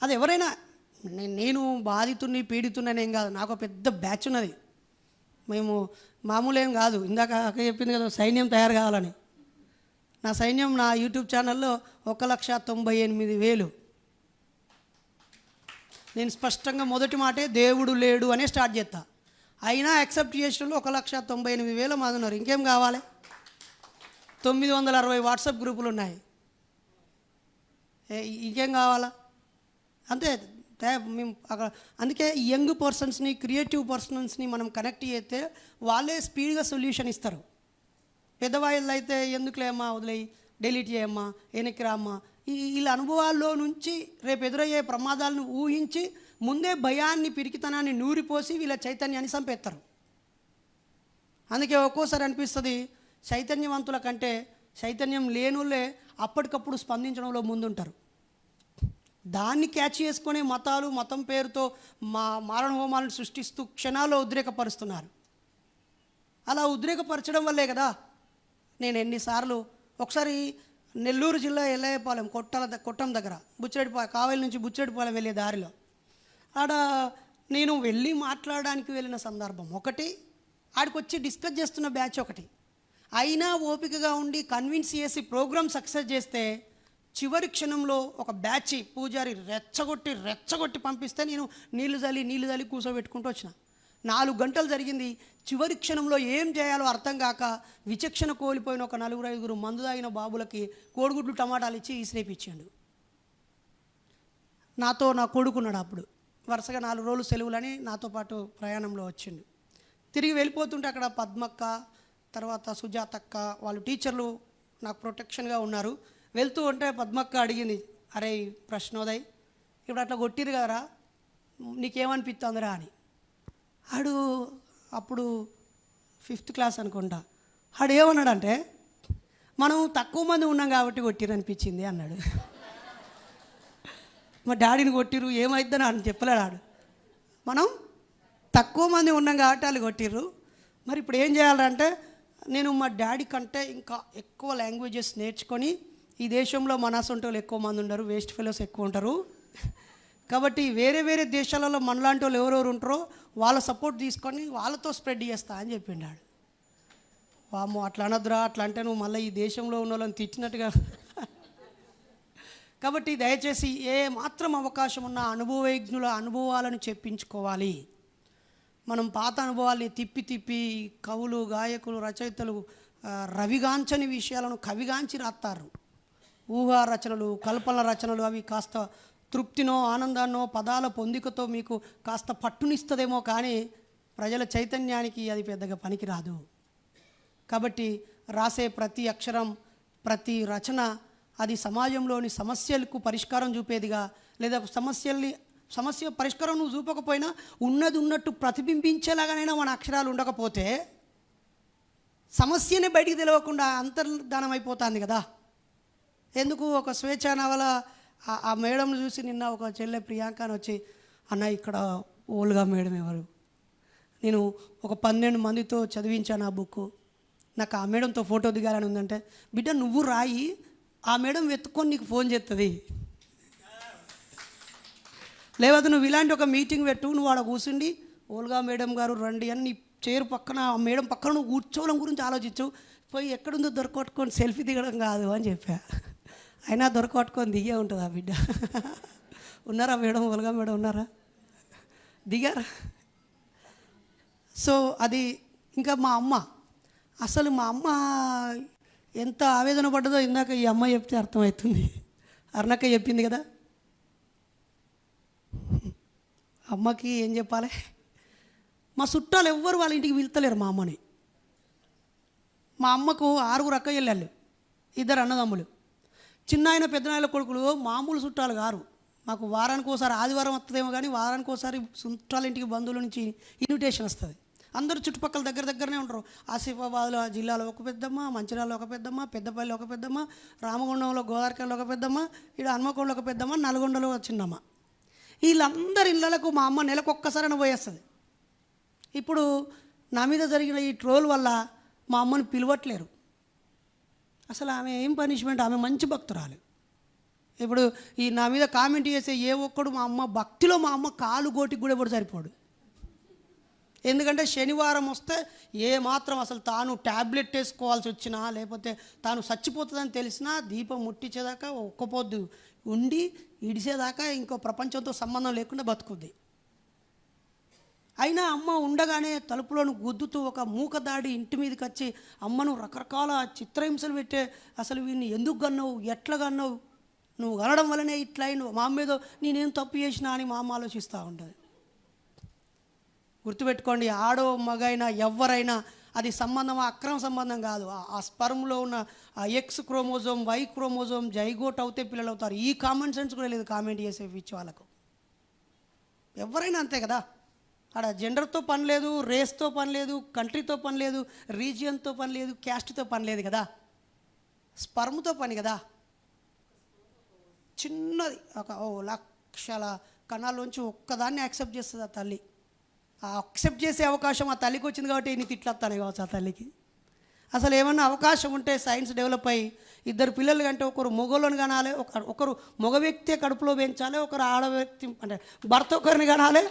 అది ఎవరైనా, నేను బాధితుడిని పీడితున్నానేం కాదు, నాకు పెద్ద బ్యాచ్ ఉన్నది. మేము మామూలు ఏం కాదు. ఇందాక అక్క చెప్పింది కదా సైన్యం తయారు కావాలని. నా సైన్యం నా యూట్యూబ్ ఛానల్లో 1,98,000. నేను స్పష్టంగా మొదటి మాటే దేవుడు లేడు అనే స్టార్ట్ చేస్తా. అయినా యాక్సెప్ట్ చేసిన 1,98,000 మంది ఉన్నారు. ఇంకేం కావాలి? 960 వాట్సాప్ గ్రూపులు ఉన్నాయి. ఇంకేం కావాలా అంతే. మేము అక్కడ అందుకే యంగ్ పర్సన్స్ని, క్రియేటివ్ పర్సన్స్ని మనం కనెక్ట్ చేస్తే వాళ్ళే స్పీడ్గా సొల్యూషన్ ఇస్తారు. పెద్దవాళ్ళు అయితే ఎందుకులేమ్మా వదిలేయి, డెలీట్ చేయమ్మా, వెనక్కి రామ్మా, వీళ్ళ అనుభవాల్లో నుంచి రేపు ఎదురయ్యే ప్రమాదాలను ఊహించి ముందే భయాన్ని, పిరికితనాన్ని నూరిపోసి వీళ్ళ చైతన్యాన్ని చంపేస్తారు. అందుకే ఒక్కోసారి అనిపిస్తుంది చైతన్యవంతుల కంటే చైతన్యం లేనులే అప్పటికప్పుడు స్పందించడంలో ముందుంటారు. దాన్ని క్యాచ్ చేసుకునే మతాలు, మతం పేరుతో మారణ హోమాలను సృష్టిస్తూ క్షణాల్లో ఉద్రేకపరుస్తున్నారు. అలా ఉద్రేకపరచడం వల్లే కదా నేను ఎన్నిసార్లు ఒకసారి నెల్లూరు జిల్లా ఎల్లయ్యపాలెం కొట్టం దగ్గర బుచ్చిరెడ్డిపాలెం, కావేలి నుంచి బుచ్చిరెడ్డిపాలెం వెళ్ళే దారిలో ఆడ నేను వెళ్ళి మాట్లాడడానికి వెళ్ళిన సందర్భం ఒకటి, ఆడికి వచ్చి డిస్కస్ చేస్తున్న బ్యాచ్ ఒకటి. అయినా ఓపికగా ఉండి కన్విన్స్ చేసి ప్రోగ్రామ్ సక్సెస్ చేస్తే చివరి క్షణంలో ఒక బ్యాచ్ పూజారి రెచ్చగొట్టి పంపిస్తే నేను నీళ్లు చల్లి కూర్చోబెట్టుకుంటూ వచ్చిన. 4 గంటలు జరిగింది. చివరి క్షణంలో ఏం చేయాలో అర్థం కాక విచక్షణ కోల్పోయిన ఒక 4-5 మందు తాగిన బాబులకి కోడిగుడ్లు టమాటాలు ఇచ్చి ఈసిరేపిచ్చాడు. నాతో నా కొడుకున్నాడు. అప్పుడు వరుసగా 4 రోజులు సెలవులని నాతో పాటు ప్రయాణంలో వచ్చిండు. తిరిగి వెళ్ళిపోతుంటే అక్కడ పద్మక్క, తర్వాత సుజాతక్క వాళ్ళు టీచర్లు నాకు ప్రొటెక్షన్గా ఉన్నారు. వెళ్తూ ఉంటే పద్మక్క అడిగింది, అరే ప్రశ్నోదయ్ ఇప్పుడు అట్లా కొట్టిరు కదరా, నీకేమనిపిస్తుందిరా అని. ఆడు అప్పుడు 5th క్లాస్ అనుకుంటా. ఆడు ఏమన్నాడంటే మనం తక్కువ మంది ఉన్నాం కాబట్టి కొట్టిరు అనిపించింది అన్నాడు. మా డాడీని కొట్టిరు ఏమైద్దని అని చెప్పలేడు. ఆడు మనం తక్కువ మంది ఉన్నాం కాబట్టి వాళ్ళు కొట్టిర్రు, మరి ఇప్పుడు ఏం చేయాలంటే నేను మా డాడీ కంటే ఇంకా ఎక్కువ లాంగ్వేజెస్ నేర్చుకొని, ఈ దేశంలో మనసొంటోళ్ళు ఎక్కువ మంది ఉండరు, వేస్ట్ ఫెలోస్ ఎక్కువ ఉంటారు కాబట్టి వేరే దేశాలలో మనలాంటి వాళ్ళు ఎవరెవరు ఉంటారో వాళ్ళ సపోర్ట్ తీసుకొని వాళ్ళతో స్ప్రెడ్ చేస్తా అని చెప్పిండాడు. వామ్మో అట్లా అనొద్దురా, అట్లా అంటే నువ్వు మళ్ళీ ఈ దేశంలో ఉన్న వాళ్ళని తిట్టినట్టుగా. కాబట్టి దయచేసి ఏ మాత్రం అవకాశం ఉన్న అనుభవజ్ఞుల అనుభవాలను చెప్పించుకోవాలి. మనం పాత అనుభవాల్ని తిప్పి కవులు, గాయకులు, రచయితలు రవిగాంచని విషయాలను కవిగాంచి రాస్తారు. ఊహా రచనలు, కల్పన రచనలు అవి కాస్త తృప్తినో ఆనందాన్నో పదాల పొందికతో మీకు కాస్త పట్టునిస్తుందేమో కానీ ప్రజల చైతన్యానికి అది పెద్దగా పనికిరాదు. కాబట్టి రాసే ప్రతి అక్షరం, ప్రతి రచన అది సమాజంలోని సమస్యలకు పరిష్కారం చూపేదిగా, లేదా సమస్య పరిష్కారం నువ్వు చూపకపోయినా ఉన్నది ఉన్నట్టు ప్రతిబింబించేలాగానైనా మన అక్షరాలు ఉండకపోతే సమస్యనే బయటికి తెలియకుండా అంతర్ధానం అయిపోతుంది కదా. ఎందుకు ఒక స్వేచ్ఛ నవల ఆ మేడంను చూసి నిన్న ఒక చెల్లె ప్రియాంక అని వచ్చి, అన్న ఇక్కడ ఓల్గా మేడం ఎవరు, నేను ఒక 12 మందితో చదివించాను ఆ బుక్, నాకు ఆ మేడంతో ఫోటో దిగాలని ఉందంటే, బిడ్డ నువ్వు రాయి, ఆ మేడం వెతుక్కొని నీకు ఫోన్ చేస్తుంది, లేకపోతే నువ్వు ఇలాంటి ఒక మీటింగ్ పెట్టు, నువ్వు ఆడ కూర్చుండి ఓల్గా మేడం గారు రండి అని నీ చైర్ పక్కన ఆ మేడం పక్కన నువ్వు కూర్చోవడం గురించి ఆలోచించు, పోయి ఎక్కడుందో దొరకొట్టుకొని సెల్ఫీ దిగడం కాదు అని చెప్పా. అయినా దొరకొట్టుకొని దిగే ఉంటుంది ఆ బిడ్డ. ఉన్నారా మేడం, ఓల్గా మేడం ఉన్నారా, దిగారా? సో అది ఇంకా మా అమ్మ, అసలు మా అమ్మ ఎంత ఆవేదన పడ్డదో ఇందాక ఈ అమ్మ చెప్తే అర్థమవుతుంది. అరుణక్క చెప్పింది కదా, అమ్మకి ఏం చెప్పాలి, మా చుట్టాలు ఎవ్వరు వాళ్ళ ఇంటికి వెళ్తలేరు మా అమ్మని. మా అమ్మకు 6 అక్కయ్యలు, 2 అన్నదమ్ములు. చిన్న ఆయన పెద్దనాయల కొడుకులు మామూలు చుట్టాలు గారు. మాకు వారానికి ఒకసారి ఆదివారం వస్తుందేమో కానీ వారానికి ఒకసారి చుట్టాల ఇంటికి బంధువుల నుంచి ఇన్విటేషన్ వస్తుంది. అందరూ చుట్టుపక్కల దగ్గరనే ఉంటారు. ఆసిఫాబాద్లో జిల్లాలో ఒక పెద్దమ్మ, మంచిర్యాలలో ఒక పెద్దమ్మ, పెద్దపల్లి ఒక పెద్దమ్మ, రామగుండంలో గోదావరిలో ఒక పెద్దమ్మ, ఇక్కడ హన్మకొండలో ఒక పెద్దమ్మ, నల్గొండలో ఒక చిన్నమ్మ. వీళ్ళందరి ఇళ్ళకు మా అమ్మ నెలకు ఒక్కసారైనా పోయేస్తుంది. ఇప్పుడు నా మీద జరిగిన ఈ ట్రోల్ వల్ల మా అమ్మని పిలవట్లేరు. అసలు ఆమె ఏం పనిష్మెంట్, ఆమె మంచి భక్తురాలు. ఇప్పుడు ఈ నా మీద కామెంట్ చేసే ఏ ఒక్కడు మా అమ్మ భక్తిలో మా అమ్మ కాలు గోటికి కూడా ఎవడు సరిపోడు. ఎందుకంటే శనివారం వస్తే ఏ మాత్రం అసలు తాను ట్యాబ్లెట్ వేసుకోవాల్సి వచ్చినా, లేకపోతే తాను చచ్చిపోతుందని తెలిసినా దీపం ముట్టించేదాకా ఒక్కపోద్దు ఉండి ఇడిసేదాకా ఇంకో ప్రపంచంతో సంబంధం లేకుండా బతుకుద్ది. అయినా అమ్మ ఉండగానే తలుపులను గుద్దుతూ ఒక మూకదాడి ఇంటి మీదకి వచ్చి అమ్మను రకరకాల చిత్రహింసలు పెట్టే, అసలు వీడిని ఎందుకు కన్నావు, ఎట్లా కన్నావు, నువ్వు కనడం వల్లనే ఇట్లా నువ్వు మా అమ్మ ఏదో నేనేం తప్పు చేసినా అని మా అమ్మ ఆలోచిస్తూ ఉంటుంది. గుర్తుపెట్టుకోండి, ఆడో మగైనా ఎవరైనా అది సంబంధం అక్రమ సంబంధం కాదు. ఆ స్పర్మ్లో ఉన్న ఆ X chromosome, why chromosome zygote అవుతే పిల్లలు అవుతారు. ఈ కామన్ సెన్స్ కూడా లేదు కామెంట్ చేసే పిచ్చి వాళ్ళకు. ఎవరైనా అంతే కదా. ఆడ జెండర్తో పని లేదు, రేస్తో పని లేదు, కంట్రీతో పని లేదు, రీజియన్తో పని లేదు, క్యాస్ట్తో పని లేదు కదా, స్పర్మ్తో పని కదా. చిన్నది ఒక లక్షల కణాల్లోంచి ఒక్కదాన్ని యాక్సెప్ట్ చేస్తుంది ఆ తల్లి. ఆ యాక్సెప్ట్ చేసే అవకాశం ఆ తల్లికి వచ్చింది కాబట్టి ఎన్ని తిట్లొస్తానే కావచ్చు ఆ తల్లికి. అసలు ఏమన్నా అవకాశం ఉంటే సైన్స్ డెవలప్ అయ్యి ఇద్దరు పిల్లలు కంటే ఒకరు మగోళ్ళని కనాలి, ఒకరు మగ వ్యక్తి కడుపులో పెంచాలి, ఒకరు ఆడ వ్యక్తి అంటే భర్త ఒకరిని కనాలి,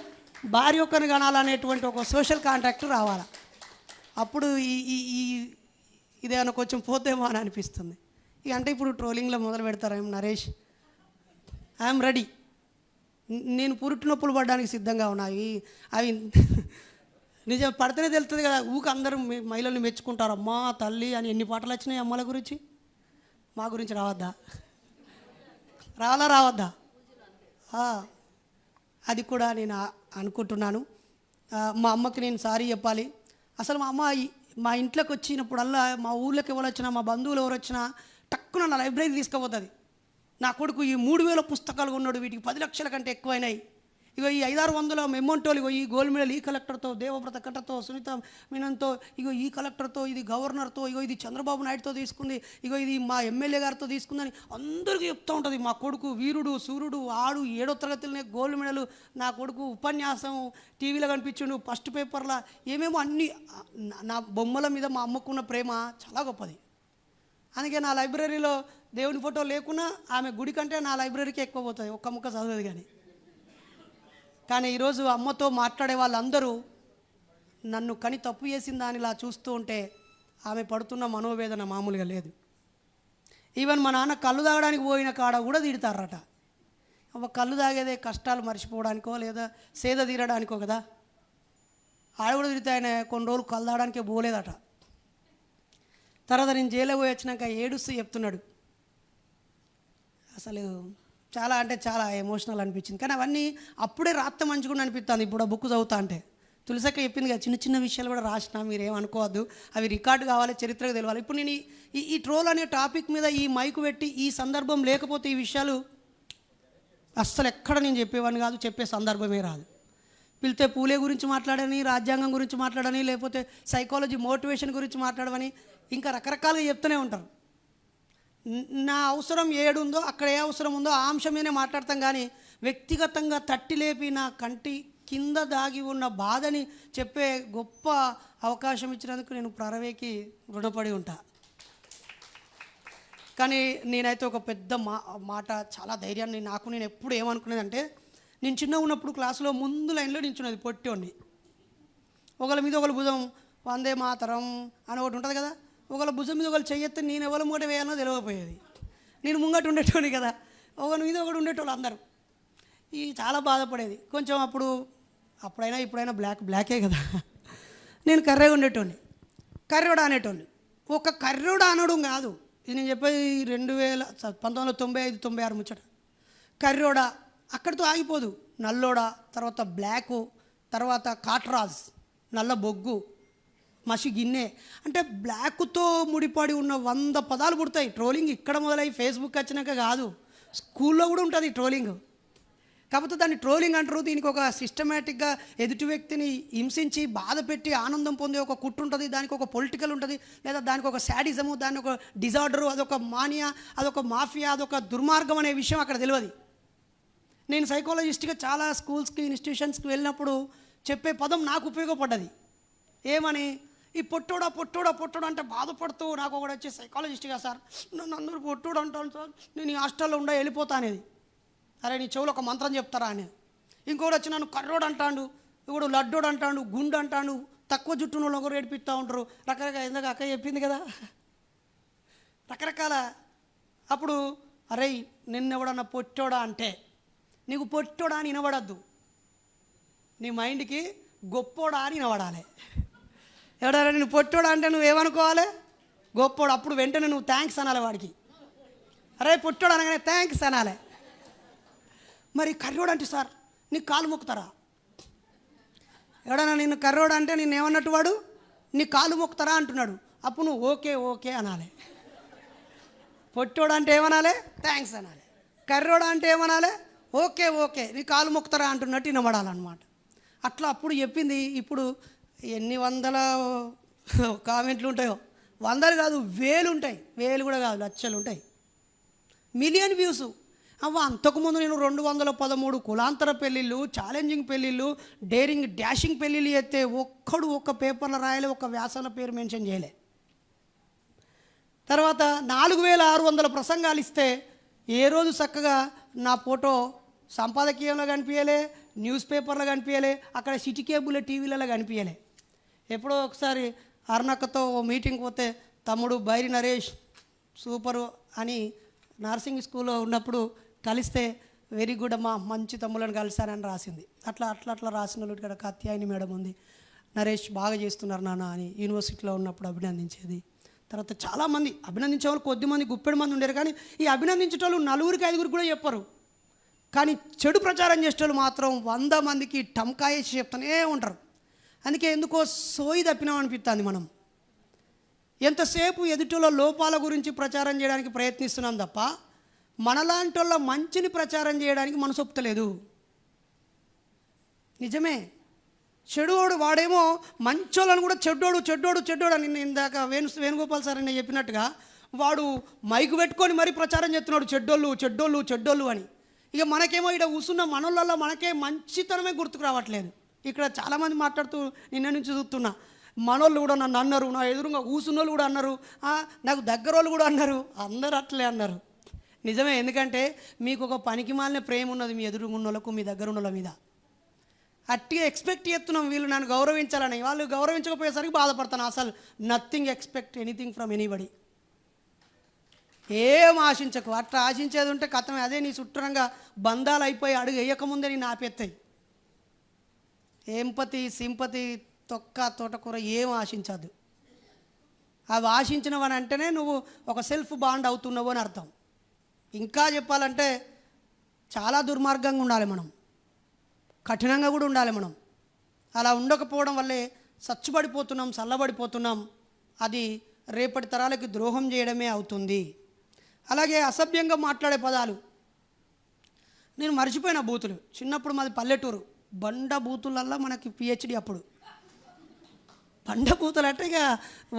భార్య ఒకరిని కనాలి అనేటువంటి ఒక సోషల్ కాంట్రాక్ట్ రావాలి. అప్పుడు ఈ ఇదేమన్నా కొంచెం పోతేమో అని అనిపిస్తుంది. ఇక అంటే ఇప్పుడు ట్రోలింగ్లో మొదలు పెడతారేమో నరేష్, ఐఎమ్ రెడీ, నేను పురుటి నొప్పులు పడడానికి సిద్ధంగా ఉన్నాయి. అవి నిజం పడితేనే తెలుస్తుంది కదా. ఊక అందరూ మహిళల్ని మెచ్చుకుంటారు, అమ్మా తల్లి అని. ఎన్ని పాటలు వచ్చినాయి అమ్మల గురించి, మా గురించి రావద్దా? రావద్దా? అది కూడా నేను అనుకుంటున్నాను. మా అమ్మకి నేను సారీ చెప్పాలి. అసలు మా అమ్మ మా ఇంట్లోకి వచ్చినప్పుడల్లా, మా ఊళ్ళోకి ఎవరు వచ్చినా, మా బంధువులు ఎవరు వచ్చినా టక్కున నా లైబ్రరీ తీసుకుపోతుంది. నా కొడుకు ఈ 3000 పుస్తకాలు ఉన్నాడు, వీటికి 10 లక్షల కంటే ఎక్కువైనాయి. ఇగో ఈ 500-600 మెమోంటోలు, ఇగో ఈ గోల్డ్ మెడల్ ఈ కలెక్టర్తో, దేవవ్రత కట్టతో, సునీత మీనన్తో, ఇగో ఈ కలెక్టర్తో, ఇది గవర్నర్తో, ఇగో ఇది చంద్రబాబు నాయుడుతో తీసుకుంది, ఇగో ఇది మా ఎమ్మెల్యే గారితో తీసుకుందని అందరికీ చెప్తూ ఉంటుంది. మా కొడుకు వీరుడు సూర్యుడు, ఆడు 7వ తరగతిలోనే గోల్డ్ మెడల్, నా కొడుకు ఉపన్యాసం టీవీలో కనిపించిండు, ఫస్ట్ పేపర్లో ఏమేమో అన్నీ. నా బొమ్మల మీద మా అమ్మకున్న ప్రేమ చాలా గొప్పది. అందుకే నా లైబ్రరీలో దేవుని ఫోటో లేకున్నా ఆమె గుడి కంటే నా లైబ్రరీకి ఎక్కువ పోతుంది, ఒక్క ముక్క చదవదు. కానీ ఈరోజు అమ్మతో మాట్లాడే వాళ్ళందరూ నన్ను కని తప్పు చేసిన దానిలా చూస్తూ ఉంటే ఆమె పడుతున్న మనోవేదన మామూలుగా లేదు. ఈవెన్ మా నాన్న కళ్ళు తాగడానికి పోయిన కాడ కూడా తిడతారట. కళ్ళు తాగేదే కష్టాలు మర్చిపోవడానికో లేదా సేద తీరడానికో కదా. ఆడ కూడా తిడితే ఆయన కొన్ని రోజులు కళ్ళు తాగడానికే పోలేదట. తర్వాత నేను జైలు పోయి వచ్చినాక ఏడుస్తూ చెప్తున్నాడు. అసలు చాలా అంటే చాలా ఎమోషనల్ అనిపించింది. కానీ అవన్నీ అప్పుడే రాత్రి మంచిగా అనిపిస్తుంది. ఇప్పుడు ఆ బుక్ చదువుతా అంటే తులసక్క చెప్పింది కదా, చిన్న చిన్న విషయాలు కూడా రాసినా మీరేమనుకోవద్దు, అవి రికార్డు కావాలి, చరిత్రకు తెలవాలి. ఇప్పుడు నేను ఈ ట్రోల్ అనే టాపిక్ మీద ఈ మైకు పెట్టి ఈ సందర్భం లేకపోతే ఈ విషయాలు అస్సలు ఎక్కడ నేను చెప్పేవాడిని కాదు, చెప్పే సందర్భమే రాదు. పిలితే పూలే గురించి మాట్లాడని, రాజ్యాంగం గురించి మాట్లాడని, లేకపోతే సైకాలజీ మోటివేషన్ గురించి మాట్లాడమని ఇంకా రకరకాలుగా చెప్తూనే ఉంటారు. నా అవసరం ఏడుందో అక్కడ ఏ అవసరం ఉందో ఆ అంశం మీదనే మాట్లాడతాం. కానీ వ్యక్తిగతంగా తట్టి లేపి నా కంటి కింద దాగి ఉన్న బాధని చెప్పే గొప్ప అవకాశం ఇచ్చినందుకు నేను ప్రరవేకి రుణపడి ఉంటా. కానీ నేనైతే ఒక పెద్ద మాట, చాలా ధైర్యాన్ని నేను ఎప్పుడు ఏమనుకునేదంటే, నేను చిన్నగా ఉన్నప్పుడు క్లాసులో ముందు లైన్లో నించున్నది పొట్టోని. ఒకళ్ళ మీద ఒకళ్ళ భుజం వందే మాతరం అని ఒకటి ఉంటుంది కదా, ఒకళ్ళ భుజం మీద ఒకళ్ళు చెయ్యెత్తే నేను ఎవరి ముంగట వేయాలో తెలియకపోయేది. నేను ముంగట ఉండేటోని కదా, ఒకరి మీద ఒకటి ఉండేటోళ్ళు అందరూ. చాలా బాధపడేది కొంచెం. అప్పుడైనా ఇప్పుడైనా బ్లాకే కదా. నేను కర్రెగా ఉండేటోని, కర్రోడా అనేటోని. ఒక కర్రోడా అనడం కాదు ఇది నేను చెప్పేది 1995-96 ముచ్చట. కర్రోడా అక్కడితో ఆగిపోదు. నల్లోడా, తర్వాత బ్లాకు, తర్వాత కాట్రాజ్, నల్ల బొగ్గు, మసి గిన్నె, అంటే బ్లాక్తో ముడిపడి ఉన్న 100 పదాలు పుడతాయి. ట్రోలింగ్ ఇక్కడ మొదలై ఫేస్బుక్ వచ్చినాక కాదు, స్కూల్లో కూడా ఉంటుంది ట్రోలింగ్. కాకపోతే దాన్ని ట్రోలింగ్ అంటారు. దీనికి ఒక సిస్టమేటిక్గా ఎదుటి వ్యక్తిని హింసించి బాధ పెట్టి ఆనందం పొందే ఒక కుట్ర ఉంటుంది, దానికి ఒక పొలిటికల్ ఉంటుంది, లేదా దానికి ఒక శాడిజము, దాని ఒక డిజార్డరు, అదొక మానియా, అదొక మాఫియా, అదొక దుర్మార్గం అనే విషయం అక్కడ తెలియదు. నేను సైకాలజిస్ట్గా చాలా స్కూల్స్కి ఇన్స్టిట్యూషన్స్కి వెళ్ళినప్పుడు చెప్పే పదం నాకు ఉపయోగపడ్డది. ఏమని, ఈ పొట్టోడా అంటే బాధపడుతూ నాకు ఒకటి వచ్చి, సైకాలజిస్ట్గా సార్ నన్ను అందరూ పొట్టోడు అంటాను సార్, నేను ఈ హాస్టల్లో వెళ్ళిపోతా అనేది. అరే నీ చెవులు ఒక మంత్రం చెప్తారా అని. ఇంకోటి వచ్చి నన్ను కర్రోడు అంటాడు, ఇప్పుడు లడ్డోడు అంటాడు, గుండు అంటాడు, తక్కువ జుట్టును ఒకరు ఏడిపిస్తూ ఉంటారు, రకరకాల. ఎందుకు అక్క చెప్పింది కదా రకరకాల. అప్పుడు అరే నిన్నెవడన్నా పొట్టోడా అంటే నీకు పొట్టోడా అని వినబడద్దు, నీ మైండ్కి గొప్పోడా అని వినబడాలి. ఎవడన్నా నేను పొట్టోడా అంటే నువ్వేమనుకోవాలి, గొప్పోడు. అప్పుడు వెంటనే నువ్వు థ్యాంక్స్ అనాలి వాడికి. అరే పుట్టోడు అనగానే థ్యాంక్స్ అనాలి. మరి కర్రోడు అంటే సార్ నీకు కాలు మొక్కుతారా? ఎవడన్నా నిన్ను కర్రోడు అంటే నిన్ను ఏమన్నట్టు వాడు నీ కాలు మొక్కుతారా అంటున్నాడు. అప్పుడు నువ్వు ఓకే ఓకే అనాలి. పొట్టోడు అంటే ఏమనాలి? థ్యాంక్స్ అనాలి. కర్రోడు అంటే ఏమనాలి? ఓకే ఓకే నీ కాలు మొక్కుతారా అంటున్నట్టు వినబడాలన్నమాట. అట్లా అప్పుడు చెప్పింది. ఇప్పుడు ఎన్ని వందల కామెంట్లు ఉంటాయో, వందలు కాదు వేలు ఉంటాయి, వేలు కూడా కాదు లక్షలు ఉంటాయి, మిలియన్ వ్యూస్. అవ్వ అంతకుముందు నేను 213 కులాంతర పెళ్ళిళ్ళు, ఛాలెంజింగ్ పెళ్ళిళ్ళు, డేరింగ్ డాషింగ్ పెళ్ళిళ్ళు చేస్తే ఒక్కడు ఒక్క పేపర్లో రాయలే, ఒక్క వ్యాసాల పేరు మెన్షన్ చేయలే. తర్వాత 4600 ప్రసంగాలు ఇస్తే ఏ రోజు చక్కగా నా ఫోటో సంపాదకీయంలో కనిపించలే, న్యూస్ పేపర్లో కనిపించలే, అక్కడ సిటీ కేబుల్ టీవీలలో కనిపించలే. ఎప్పుడో ఒకసారి అరుణక్కతో మీటింగ్ పోతే తమ్ముడు బైరి నరేష్ సూపరు అని నర్సింగ్ స్కూల్లో ఉన్నప్పుడు కలిస్తే వెరీ గుడ్ అమ్మా మంచి తమ్ములను కలిశానని రాసింది. అట్లా అట్లా అట్లా రాసిన వాళ్ళు ఇక్కడ కాత్యాయని మేడం ఉంది, నరేష్ బాగా చేస్తున్నారు నాన్న అని యూనివర్సిటీలో ఉన్నప్పుడు అభినందించేది. తర్వాత చాలామంది అభినందించే వాళ్ళు కొద్దిమంది గుప్పెడు మంది ఉండేరు, కానీ ఈ అభినందించేటోళ్ళు 4-5 కూడా చెప్పరు. కానీ చెడు ప్రచారం చేసేటోళ్ళు మాత్రం 100 మందికి టంకాయేసి చెప్తూనే ఉంటారు. అందుకే ఎందుకో సోయి తప్పినాం అనిపిస్తుంది. మనం ఎంతసేపు ఎదుటిలో లోపాల గురించి ప్రచారం చేయడానికి ప్రయత్నిస్తున్నాం తప్ప మనలాంటి వాళ్ళ మంచిని ప్రచారం చేయడానికి మనసు ఒప్పుతలేదు. నిజమే. చెడువాడు వాడేమో మంచోళ్ళని కూడా చెడ్డోడు చెడ్డోడు చెడ్డోడు అని ఇందాక వేణుగోపాల్ సార్ అని చెప్పినట్టుగా వాడు మైకు పెట్టుకొని మరీ ప్రచారం చేస్తున్నాడు చెడ్డోళ్ళు చెడ్డోళ్ళు చెడ్డోళ్ళు అని. ఇక మనకేమో ఇక్కడ కూసున్న మనోళ్ళల్లో మనకే మంచితనమే గుర్తుకు రావట్లేదు. ఇక్కడ చాలామంది మాట్లాడుతూ నిన్న నుంచి చూస్తున్నా, మనోళ్ళు కూడా నన్ను అన్నారు, నా ఎదురుగా కూసున్న వాళ్ళు కూడా అన్నారు, నాకు దగ్గర వాళ్ళు కూడా అన్నారు, అందరూ అట్లే అన్నారు. నిజమే. ఎందుకంటే మీకు ఒక పనికి మాలిన ప్రేమ ఉన్నది మీ ఎదురుగా ఉన్న వాళ్ళకు, మీ దగ్గర ఉన్న వాళ్ళ మీద. అట్టిగా ఎక్స్పెక్ట్ చేస్తున్నాం వీళ్ళు నన్ను గౌరవించాలని. వాళ్ళు గౌరవించకపోయేసరికి బాధపడతాను. అసలు nothing expect anything from anybody. ఏం ఆశించకు. అట్లా ఆశించేది ఉంటే కథమే. అదే నీ చుట్టూరంగా బంధాలు అయిపోయి అడుగు వేయకముందే నేను ఆపేస్తాయి. ఎంపతి సింపతి తొక్క తోటకూర ఏం ఆశించద్దు. అవి ఆశించినవని అంటేనే నువ్వు ఒక సెల్ఫ్ బాండ్ అవుతున్నావు అని అర్థం. ఇంకా చెప్పాలంటే చాలా దుర్మార్గంగా ఉండాలి మనం, కఠినంగా కూడా ఉండాలి మనం. అలా ఉండకపోవడం వల్లే సచ్చుబడిపోతున్నాం, చల్లబడిపోతున్నాం. అది రేపటి తరాలకి ద్రోహం చేయడమే అవుతుంది. అలాగే అసభ్యంగా మాట్లాడే పదాలు. నేను మర్చిపోయిన బూతులు. చిన్నప్పుడు మాది పల్లెటూరు. బండ బూతులల్లో మనకి పిహెచ్డి. అప్పుడు బండ బూతులు అంటే ఇక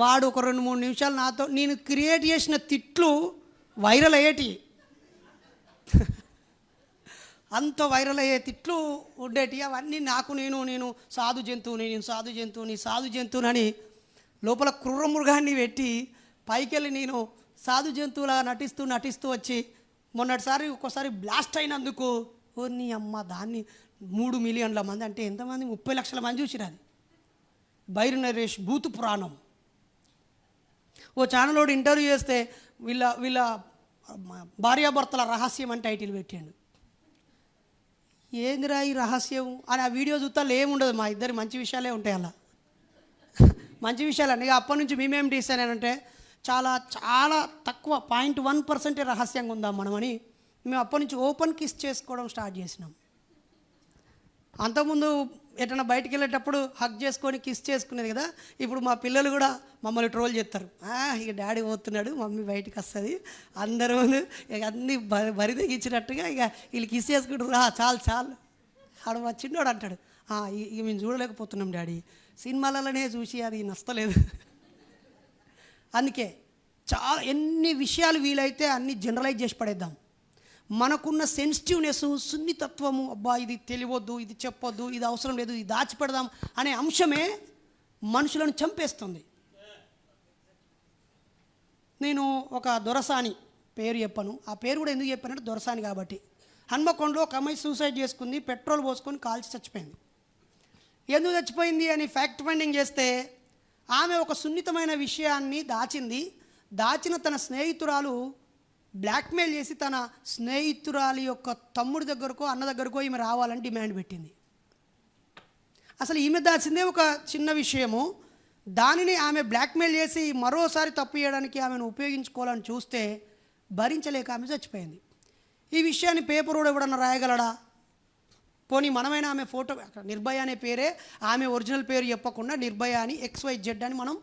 వాడు ఒక 2-3 నిమిషాలు నాతో నేను క్రియేట్ చేసిన తిట్లు వైరల్ అయ్యేటి. అంత వైరల్ అయ్యే తిట్లు ఉండేటి. అవన్నీ నాకు నేను సాధు జంతువుని, నేను సాధు జంతువుని, సాధు జంతువునని లోపల క్రూర మృగాన్ని పెట్టి పైకెళ్ళి నేను సాధు జంతువులా నటిస్తూ వచ్చి మొన్నటిసారి ఒక్కోసారి బ్లాస్ట్ అయినందుకు నీ అమ్మ దాన్ని 3 మిలియన్ల మంది అంటే ఎంతమంది 30 లక్షల మంది చూసిరు. అది బైరి నరేష్ భూతు పురాణం. ఓ ఛానల్ ఇంటర్వ్యూ చేస్తే వీళ్ళ భార్యాభర్తల రహస్యం అని టైటిల్ పెట్టాడు. ఏందిరా ఈ రహస్యం అని ఆ వీడియో చూస్తా ఏముండదు. మా ఇద్దరి మంచి విషయాలే ఉంటాయి. అలా మంచి విషయాలండి. ఇక అప్పటి నుంచి మేమేం తీసానంటే చాలా చాలా తక్కువ 0.1% రహస్యంగా ఉందాం మనమని మేము అప్పటి నుంచి ఓపెన్ కిస్ చేసుకోవడం స్టార్ట్ చేసినాం. అంతకుముందు ఎటన్నా బయటికి వెళ్ళేటప్పుడు హగ్ చేసుకొని కిస్ చేసుకునేది కదా. ఇప్పుడు మా పిల్లలు కూడా మమ్మల్ని ట్రోల్ చేస్తారు. ఇక డాడీ పోతున్నాడు, మమ్మీ బయటికి వస్తుంది, అందరూ ముందు ఇక అన్నీ బరి తెగించినట్టుగా ఇక వీళ్ళు కిస్ చేసుకుంటారు. చాలు ఆడు మా చిన్నోడు అంటాడు, ఇక మేము చూడలేకపోతున్నాం డాడీ, సినిమాలలోనే చూసి అది నచ్చలేదు. అందుకే చాలా ఎన్ని విషయాలు వీలైతే అన్ని జనరలైజ్ చేసి పడేద్దాం. మనకున్న సెన్సిటివ్నెస్, సున్నితత్వము, అబ్బా ఇది తెలియవద్దు, ఇది చెప్పొద్దు, ఇది అవసరం లేదు, ఇది దాచిపెడదాం అనే అంశమే మనుషులను చంపేస్తుంది. నేను ఒక దొరసాని పేరు చెప్పను. ఆ పేరు కూడా ఎందుకు చెప్పానంటే దొరసాని కాబట్టి. హన్మకొండలో ఒక అమ్మాయి సూసైడ్ చేసుకుంది, పెట్రోల్ పోసుకొని కాల్చి చచ్చిపోయింది. ఎందుకు చచ్చిపోయింది అని ఫ్యాక్ట్ ఫైండింగ్ చేస్తే ఆమె ఒక సున్నితమైన విషయాన్ని దాచిన తన స్నేహితురాలు బ్లాక్మెయిల్ చేసి తన స్నేహితురాలి యొక్క తమ్ముడి దగ్గరకో అన్న దగ్గరకో ఈమె రావాలని డిమాండ్ పెట్టింది. అసలు ఈమె దాచిందే ఒక చిన్న విషయము. దానిని ఆమె బ్లాక్మెయిల్ చేసి మరోసారి తప్పు చేయడానికి ఆమెను ఉపయోగించుకోవాలని చూస్తే భరించలేక ఆమె చచ్చిపోయింది. ఈ విషయాన్ని పేపర్ కూడా ఎవడన్నా రాయగలడా? పోనీ మనమైనా ఆమె ఫోటో, నిర్భయ అనే పేరే, ఆమె ఒరిజినల్ పేరు చెప్పకుండా నిర్భయ అని XYZ అని మనం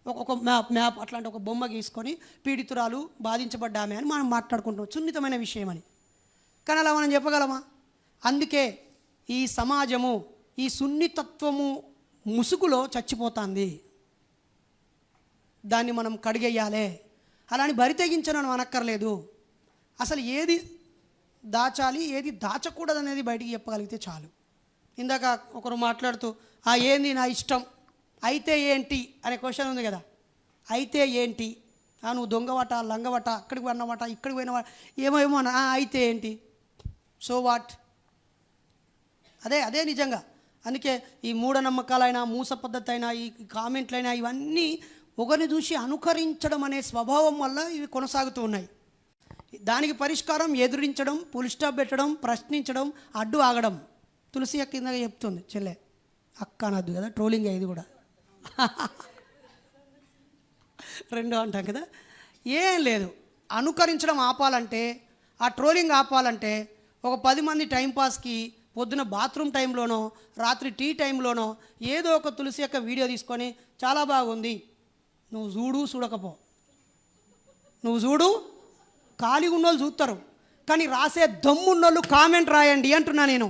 ఒక మ్యాప్ అట్లాంటి ఒక బొమ్మ గీసుకొని పీడితురాలు బాధించబడ్డ ఆమె అని మనం మాట్లాడుకుంటున్నాం, సున్నితమైన విషయం అని. కానీ అలా మనం చెప్పగలమా? అందుకే ఈ సమాజము ఈ సున్నితత్వము ముసుగులో చచ్చిపోతుంది. దాన్ని మనం కడిగేయాలి. అలాని బరి తెగించనని అనక్కర్లేదు. అసలు ఏది దాచాలి, ఏది దాచకూడదు అనేది బయటికి చెప్పగలిగితే చాలు. ఇందాక ఒకరు మాట్లాడుతూ ఏంది నా ఇష్టం, అయితే ఏంటి అనే క్వశ్చన్ ఉంది కదా. అయితే ఏంటి, నువ్వు దొంగవట, లంగవట, అక్కడికి పోయినవట, ఇక్కడికి పోయినవట, ఏమో అయితే ఏంటి, సో వాట్? అదే నిజంగా. అందుకే ఈ మూఢనమ్మకాలైనా, మూస పద్ధతి అయినా, ఈ కామెంట్లైనా, ఇవన్నీ ఒకరిని చూసి అనుకరించడం అనే స్వభావం వల్ల ఇవి కొనసాగుతూ ఉన్నాయి. దానికి పరిష్కారం ఎదురించడం, పుల్ స్టాప్ పెట్టడం, ప్రశ్నించడం, అడ్డు ఆగడం. తులసి అక్క కింద చెప్తుంది, చెల్లె అక్క అనద్దు కదా, ట్రోలింగ్ అయ్యేది కూడా రెండో అంటాం కదా. ఏం లేదు, అనుకరించడం ఆపాలంటే, ఆ ట్రోలింగ్ ఆపాలంటే ఒక 10 మంది టైంపాస్కి పొద్దున బాత్రూమ్ టైంలోనో, రాత్రి టీ టైంలోనో ఏదో ఒక తులసి యొక్క వీడియో తీసుకొని చాలా బాగుంది, నువ్వు చూడు, చూడకపో, నువ్వు చూడు, ఖాళీ ఉన్నోళ్ళు చూస్తారు, కానీ రాసే దమ్మున్నోళ్ళు కామెంట్ రాయండి అంటున్నా నేను.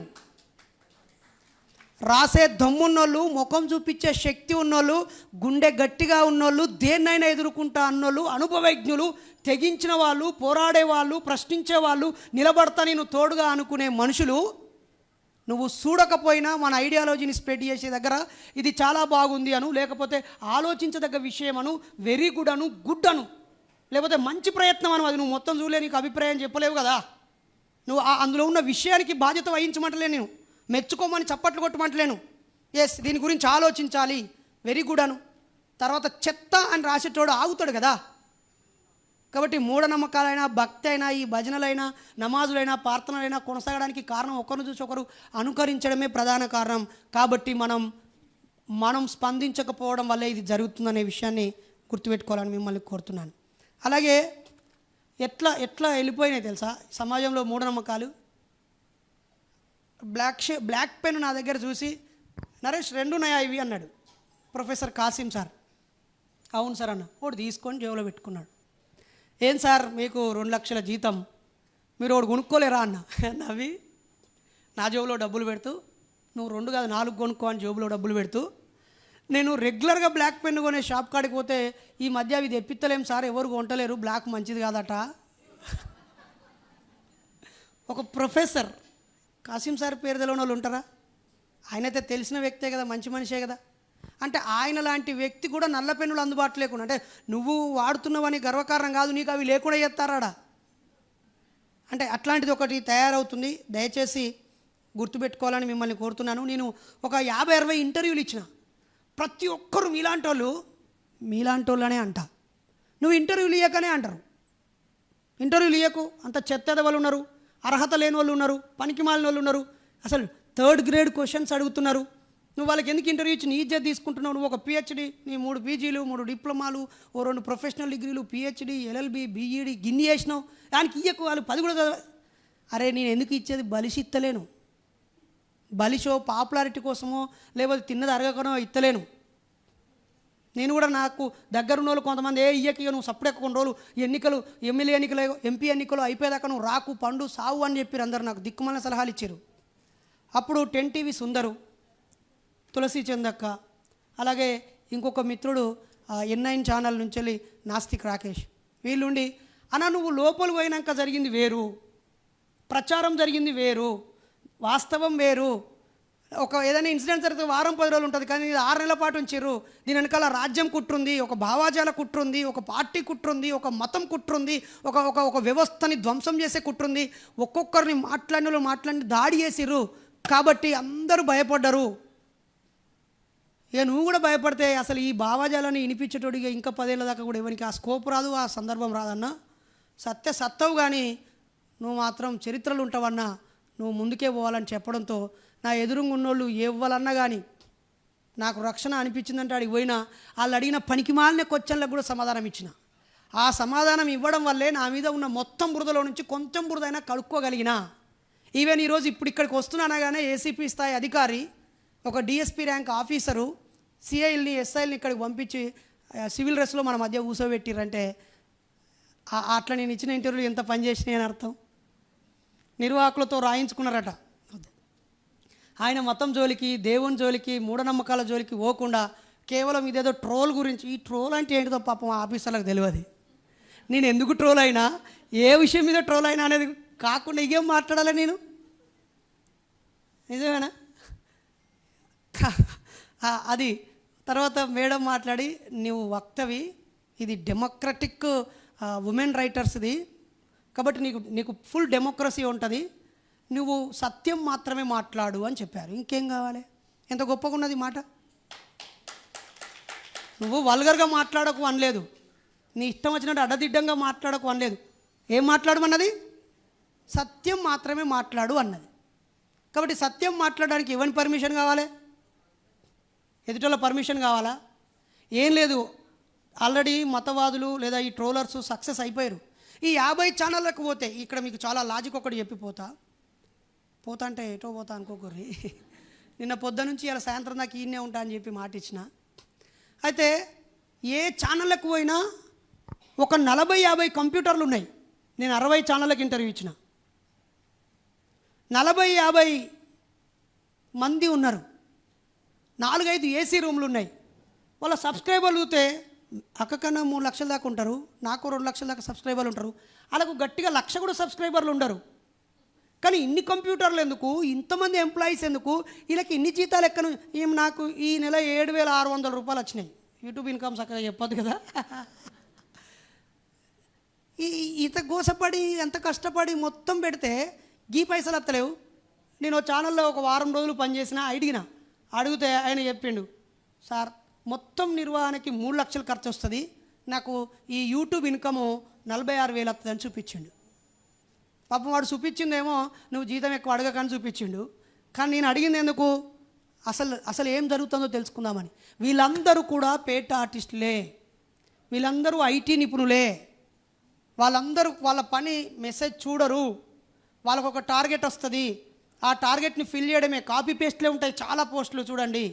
రాసే దమ్మున్నోళ్ళు, ముఖం చూపించే శక్తి ఉన్నోళ్ళు, గుండె గట్టిగా ఉన్నోళ్ళు, దేన్నైనా ఎదుర్కొంటా అన్నోళ్ళు, అనుభవజ్ఞులు, తెగించిన వాళ్ళు, పోరాడే వాళ్ళు, ప్రశ్నించే వాళ్ళు, నిలబడతా నేను తోడుగా అనుకునే మనుషులు నువ్వు చూడకపోయినా మన ఐడియాలజీని స్ప్రెడ్ చేసే దగ్గర ఇది చాలా బాగుంది అను, లేకపోతే ఆలోచించదగ్గ విషయం అను, వెరీ గుడ్ అను, గుడ్ అను, లేకపోతే మంచి ప్రయత్నం అను. అది నువ్వు మొత్తం చూడలే, నీకు అభిప్రాయం చెప్పలేవు కదా. నువ్వు అందులో ఉన్న విషయానికి బాధ్యత వహించమంటలే, నేను మెచ్చుకోమని చప్పట్లు కొట్టమంటలేను. ఎస్, దీని గురించి ఆలోచించాలి, వెరీ గుడ్ అను. తర్వాత చెత్త అని రాసేటోడు ఆగుతాడు కదా. కాబట్టి మూఢనమ్మకాలైనా, భక్తి అయినా, ఈ భజనలైనా, నమాజులైనా, ప్రార్థనలైనా కొనసాగడానికి కారణం ఒకరిని చూసి ఒకరు అనుకరించడమే ప్రధాన కారణం. కాబట్టి మనం స్పందించకపోవడం వల్లే ఇది జరుగుతుందనే విషయాన్ని గుర్తుపెట్టుకోవాలని మిమ్మల్ని కోరుతున్నాను. అలాగే ఎట్లా వెళ్ళిపోయినాయి తెలుసా సమాజంలో మూఢనమ్మకాలు. బ్లాక్ పెన్ నా దగ్గర చూసి, నరేష్ 2 ఉన్నాయా ఇవి అన్నాడు ప్రొఫెసర్ కాసిం సార్. అవును సార్ అన్న. ఒకటి తీసుకొని జేబులో పెట్టుకున్నాడు. ఏం సార్ మీకు 2 లక్షల జీతం, మీరు ఒకటి కొనుక్కోలేరా అన్న. నవ్వి నా జేబులో డబ్బులు పెడుతూ, నువ్వు 2 కాదు 4 కొనుక్కో అని జేబులో డబ్బులు పెడుతూ, నేను రెగ్యులర్గా బ్లాక్ పెన్ కొనే షాప్ కాడికి పోతే ఈ మధ్య అవి తెప్పిత్తలేం సార్, ఎవరు కొంటలేరు, బ్లాక్ మంచిది కాదట. ఒక ప్రొఫెసర్ కాసిం సార్ పేరు తెలియని వాళ్ళు ఉంటారా? ఆయనైతే తెలిసిన వ్యక్తే కదా, మంచి మనిషే కదా. అంటే ఆయన లాంటి వ్యక్తి కూడా నల్ల పెన్నులు అందుబాటులో లేకుండా, అంటే నువ్వు వాడుతున్నావని గర్వకారణం కాదు, నీకు అవి లేకుండా చేస్తారాడా. అంటే అట్లాంటిది ఒకటి తయారవుతుంది. దయచేసి గుర్తుపెట్టుకోవాలని మిమ్మల్ని కోరుతున్నాను. నేను ఒక 50-60 ఇంటర్వ్యూలు ఇచ్చిన. ప్రతి ఒక్కరు మీలాంటి వాళ్ళనే అంట. నువ్వు ఇంటర్వ్యూలు ఇయ్యకనే అంటారు. ఇంటర్వ్యూలు ఇయ్యకు, అంత చెత్త వాళ్ళు ఉన్నారు, అర్హత లేని వాళ్ళు ఉన్నారు, పనికి మాలిన వాళ్ళు ఉన్నారు, అసలు 3rd గ్రేడ్ క్వశ్చన్స్ అడుగుతున్నారు. నువ్వు వాళ్ళకి ఎందుకు ఇంటర్వ్యూ ఇచ్చి నీ ఇజ్జత్ తీసుకుంటున్నావు? నువ్వు ఒక PhD, నీ 3 PGలు, 3 డిప్లొమాలు, 2 ప్రొఫెషనల్ డిగ్రీలు, PhD, LLB, BEd గిన్ని చేసినావు, దానికి ఇయ్యకు. వాళ్ళు 10 కూడా చదవ. అరే నేను ఎందుకు ఇచ్చేది? బలిసి ఇత్తలేను, బలిషో పాపులారిటీ కోసమో లేకపోతే తిన్నది అరగకనో ఇత్తలేను. నేను కూడా నాకు దగ్గరున్న వాళ్ళు కొంతమంది ఇయ్యకి నువ్వు సపరేట్ కొన్ని రోజులు ఎన్నికలు, ఎమ్మెల్యే ఎన్నికలు, MP ఎన్నికలు అయిపోయేదాకా నువ్వు రాకు, పండు, సావు అని చెప్పారు. అందరూ నాకు దిక్కుమాలిన సలహాలు ఇచ్చారు. అప్పుడు 10 TV సుందరు, తులసి చందక్క, అలాగే ఇంకొక మిత్రుడు N9 ఛానల్ నుంచి వెళ్ళి నాస్తిక్ రాకేష్, వీళ్ళుండి అన్న నువ్వు లోపల పోయినాక జరిగింది వేరు, ప్రచారం జరిగింది వేరు, వాస్తవం వేరు. ఒక ఏదైనా ఇన్సిడెంట్ జరిగితే 1-10 రోజులు ఉంటుంది, కానీ 6 నెలల పాటు ఉంచారు. దీని వెనకాల రాజ్యం కుట్రుంది, ఒక భావాజాల కుట్రుంది, ఒక పార్టీ కుట్రుంది, ఒక మతం కుట్రుంది, ఒక వ్యవస్థని ధ్వంసం చేసే కుట్రుంది. ఒక్కొక్కరిని మాట్లాడి దాడి చేసిర్రు. కాబట్టి అందరూ భయపడ్డారు. ఇక నువ్వు కూడా భయపడితే అసలు ఈ భావాజాలని వినిపించేటోడిగా ఇంకా 10 ఏళ్ళ దాకా కూడా ఎవరికి ఆ స్కోప్ రాదు, ఆ సందర్భం రాదన్నా. సత్తవు కానీ నువ్వు మాత్రం చరిత్రలు ఉంటావన్నా, నువ్వు ముందుకే పోవాలని చెప్పడంతో నా ఎదురుగా ఉన్నోళ్ళు ఎవ్వాలన్నా కానీ నాకు రక్షణ అనిపించిందంటే అడిగి పోయినా వాళ్ళు అడిగిన పనికి మాలిన క్వశ్చన్లకు కూడా సమాధానం ఇచ్చిన. ఆ సమాధానం ఇవ్వడం వల్లే నా మీద ఉన్న మొత్తం బురదలో నుంచి కొంచెం బురదైనా కడుక్కోగలిగిన. ఈవెన్ ఈరోజు ఇప్పుడు ఇక్కడికి వస్తున్నానగానే ఏసీపీ స్థాయి అధికారి, ఒక డిఎస్పీ ర్యాంక్ ఆఫీసరు సిఐల్ని ఎస్ఐల్ని ఇక్కడికి పంపించి సివిల్ డ్రెస్లో మన మధ్య కూర్చోబెట్టిరంటే అట్లా నేను ఇచ్చిన ఇంటర్వ్యూలు ఎంత పనిచేసినాయి అని అర్థం. నిర్వాహకులతో రాయించుకున్నారట. ఆయన మతం జోలికి, దేవుని జోలికి, మూఢనమ్మకాల జోలికి పోకుండా కేవలం ఇదేదో ట్రోల్ గురించి. ఈ ట్రోల్ అంటే ఏంటిదో పాపం ఆఫీసర్లకు తెలియదు. నేను ఎందుకు ట్రోల్ అయినా, ఏ విషయం మీద ట్రోల్ అయినా అనేది కాకుండా ఇగేం మాట్లాడాలి నేను. నిజమేనా? అది తర్వాత మేడం మాట్లాడి, నువ్వు వక్తవి, ఇది డెమోక్రటిక్ ఉమెన్ రైటర్స్ది కాబట్టి నీకు ఫుల్ డెమోక్రసీ ఉంటుంది, నువ్వు సత్యం మాత్రమే మాట్లాడు అని చెప్పారు. ఇంకేం కావాలి? ఎంత గొప్పగా ఉన్నది మాట. నువ్వు వల్గర్గా మాట్లాడకు అనలేదు, నీ ఇష్టం వచ్చినట్టు అడ్డదిడ్డంగా మాట్లాడకు అనలేదు. ఏం మాట్లాడమన్నది? సత్యం మాత్రమే మాట్లాడు అన్నది. కాబట్టి సత్యం మాట్లాడడానికి ఎవరి పర్మిషన్ కావాలి? ఎదుటోళ్ళ పర్మిషన్ కావాలా? ఏం లేదు, ఆల్రెడీ మతవాదులు లేదా ఈ ట్రోలర్స్ సక్సెస్ అయిపోయారు. ఈ 50 ఛానళ్ళకు పోతే, ఇక్కడ మీకు చాలా లాజిక్ ఒకటి చెప్పిపోతా అంటే ఎటో పోతా అనుకోకూర్రి. నిన్న పొద్దు నుంచి ఇలా సాయంత్రం దాకా ఈయనే ఉంటా అని చెప్పి మాట ఇచ్చిన. అయితే ఏ ఛానళ్ళకు పోయినా ఒక 40-50 కంప్యూటర్లు ఉన్నాయి. నేను 60 ఛానళ్ళకి ఇంటర్వ్యూ ఇచ్చిన. 40-50 మంది ఉన్నారు. 4-5 ఏసీ రూమ్లు ఉన్నాయి. వాళ్ళ సబ్స్క్రైబర్లు చూస్తే అక్క కన్నా 3 లక్షల దాకా ఉంటారు, నాకు 2 లక్షల దాకా సబ్స్క్రైబర్లు ఉంటారు. వాళ్ళకు గట్టిగా 1,00,000 కూడా సబ్స్క్రైబర్లు ఉండరు. కానీ ఇన్ని కంప్యూటర్లు ఎందుకు, ఇంతమంది ఎంప్లాయీస్ ఎందుకు, వీళ్ళకి ఇన్ని జీతాలు ఎక్కను? నాకు ఈ నెల 7,600 రూపాయలు వచ్చినాయి. యూట్యూబ్ ఇన్కమ్ చక్కగా చెప్పొద్దు కదా. ఇంత గోసపడి ఎంత కష్టపడి మొత్తం పెడితే గీ పైసలు వస్తలేవు. నేను ఛానల్లో ఒక వారం రోజులు పనిచేసిన, అడిగితే ఆయన చెప్పిండు, సార్ మొత్తం నిర్వహణకి 3 లక్షలు ఖర్చు వస్తుంది, నాకు ఈ యూట్యూబ్ ఇన్కము 46,000 వస్తుందని చూపించిండు. పాపం వాడు చూపించిందేమో నువ్వు జీతం ఎక్కువ అడగకని చూపించిండు. కానీ నేను అడిగింది ఎందుకు, అసలు ఏం జరుగుతుందో తెలుసుకుందామని. వీళ్ళందరూ కూడా పేట ఆర్టిస్టులే, వీళ్ళందరూ ఐటీ నిపుణులే. వాళ్ళందరూ వాళ్ళ పని మెసేజ్ చూడరు, వాళ్ళకు ఒక టార్గెట్ వస్తుంది, ఆ టార్గెట్ని ఫిల్ చేయడమే. కాపీ పేస్ట్లే ఉంటాయి చాలా పోస్టులు చూడండి.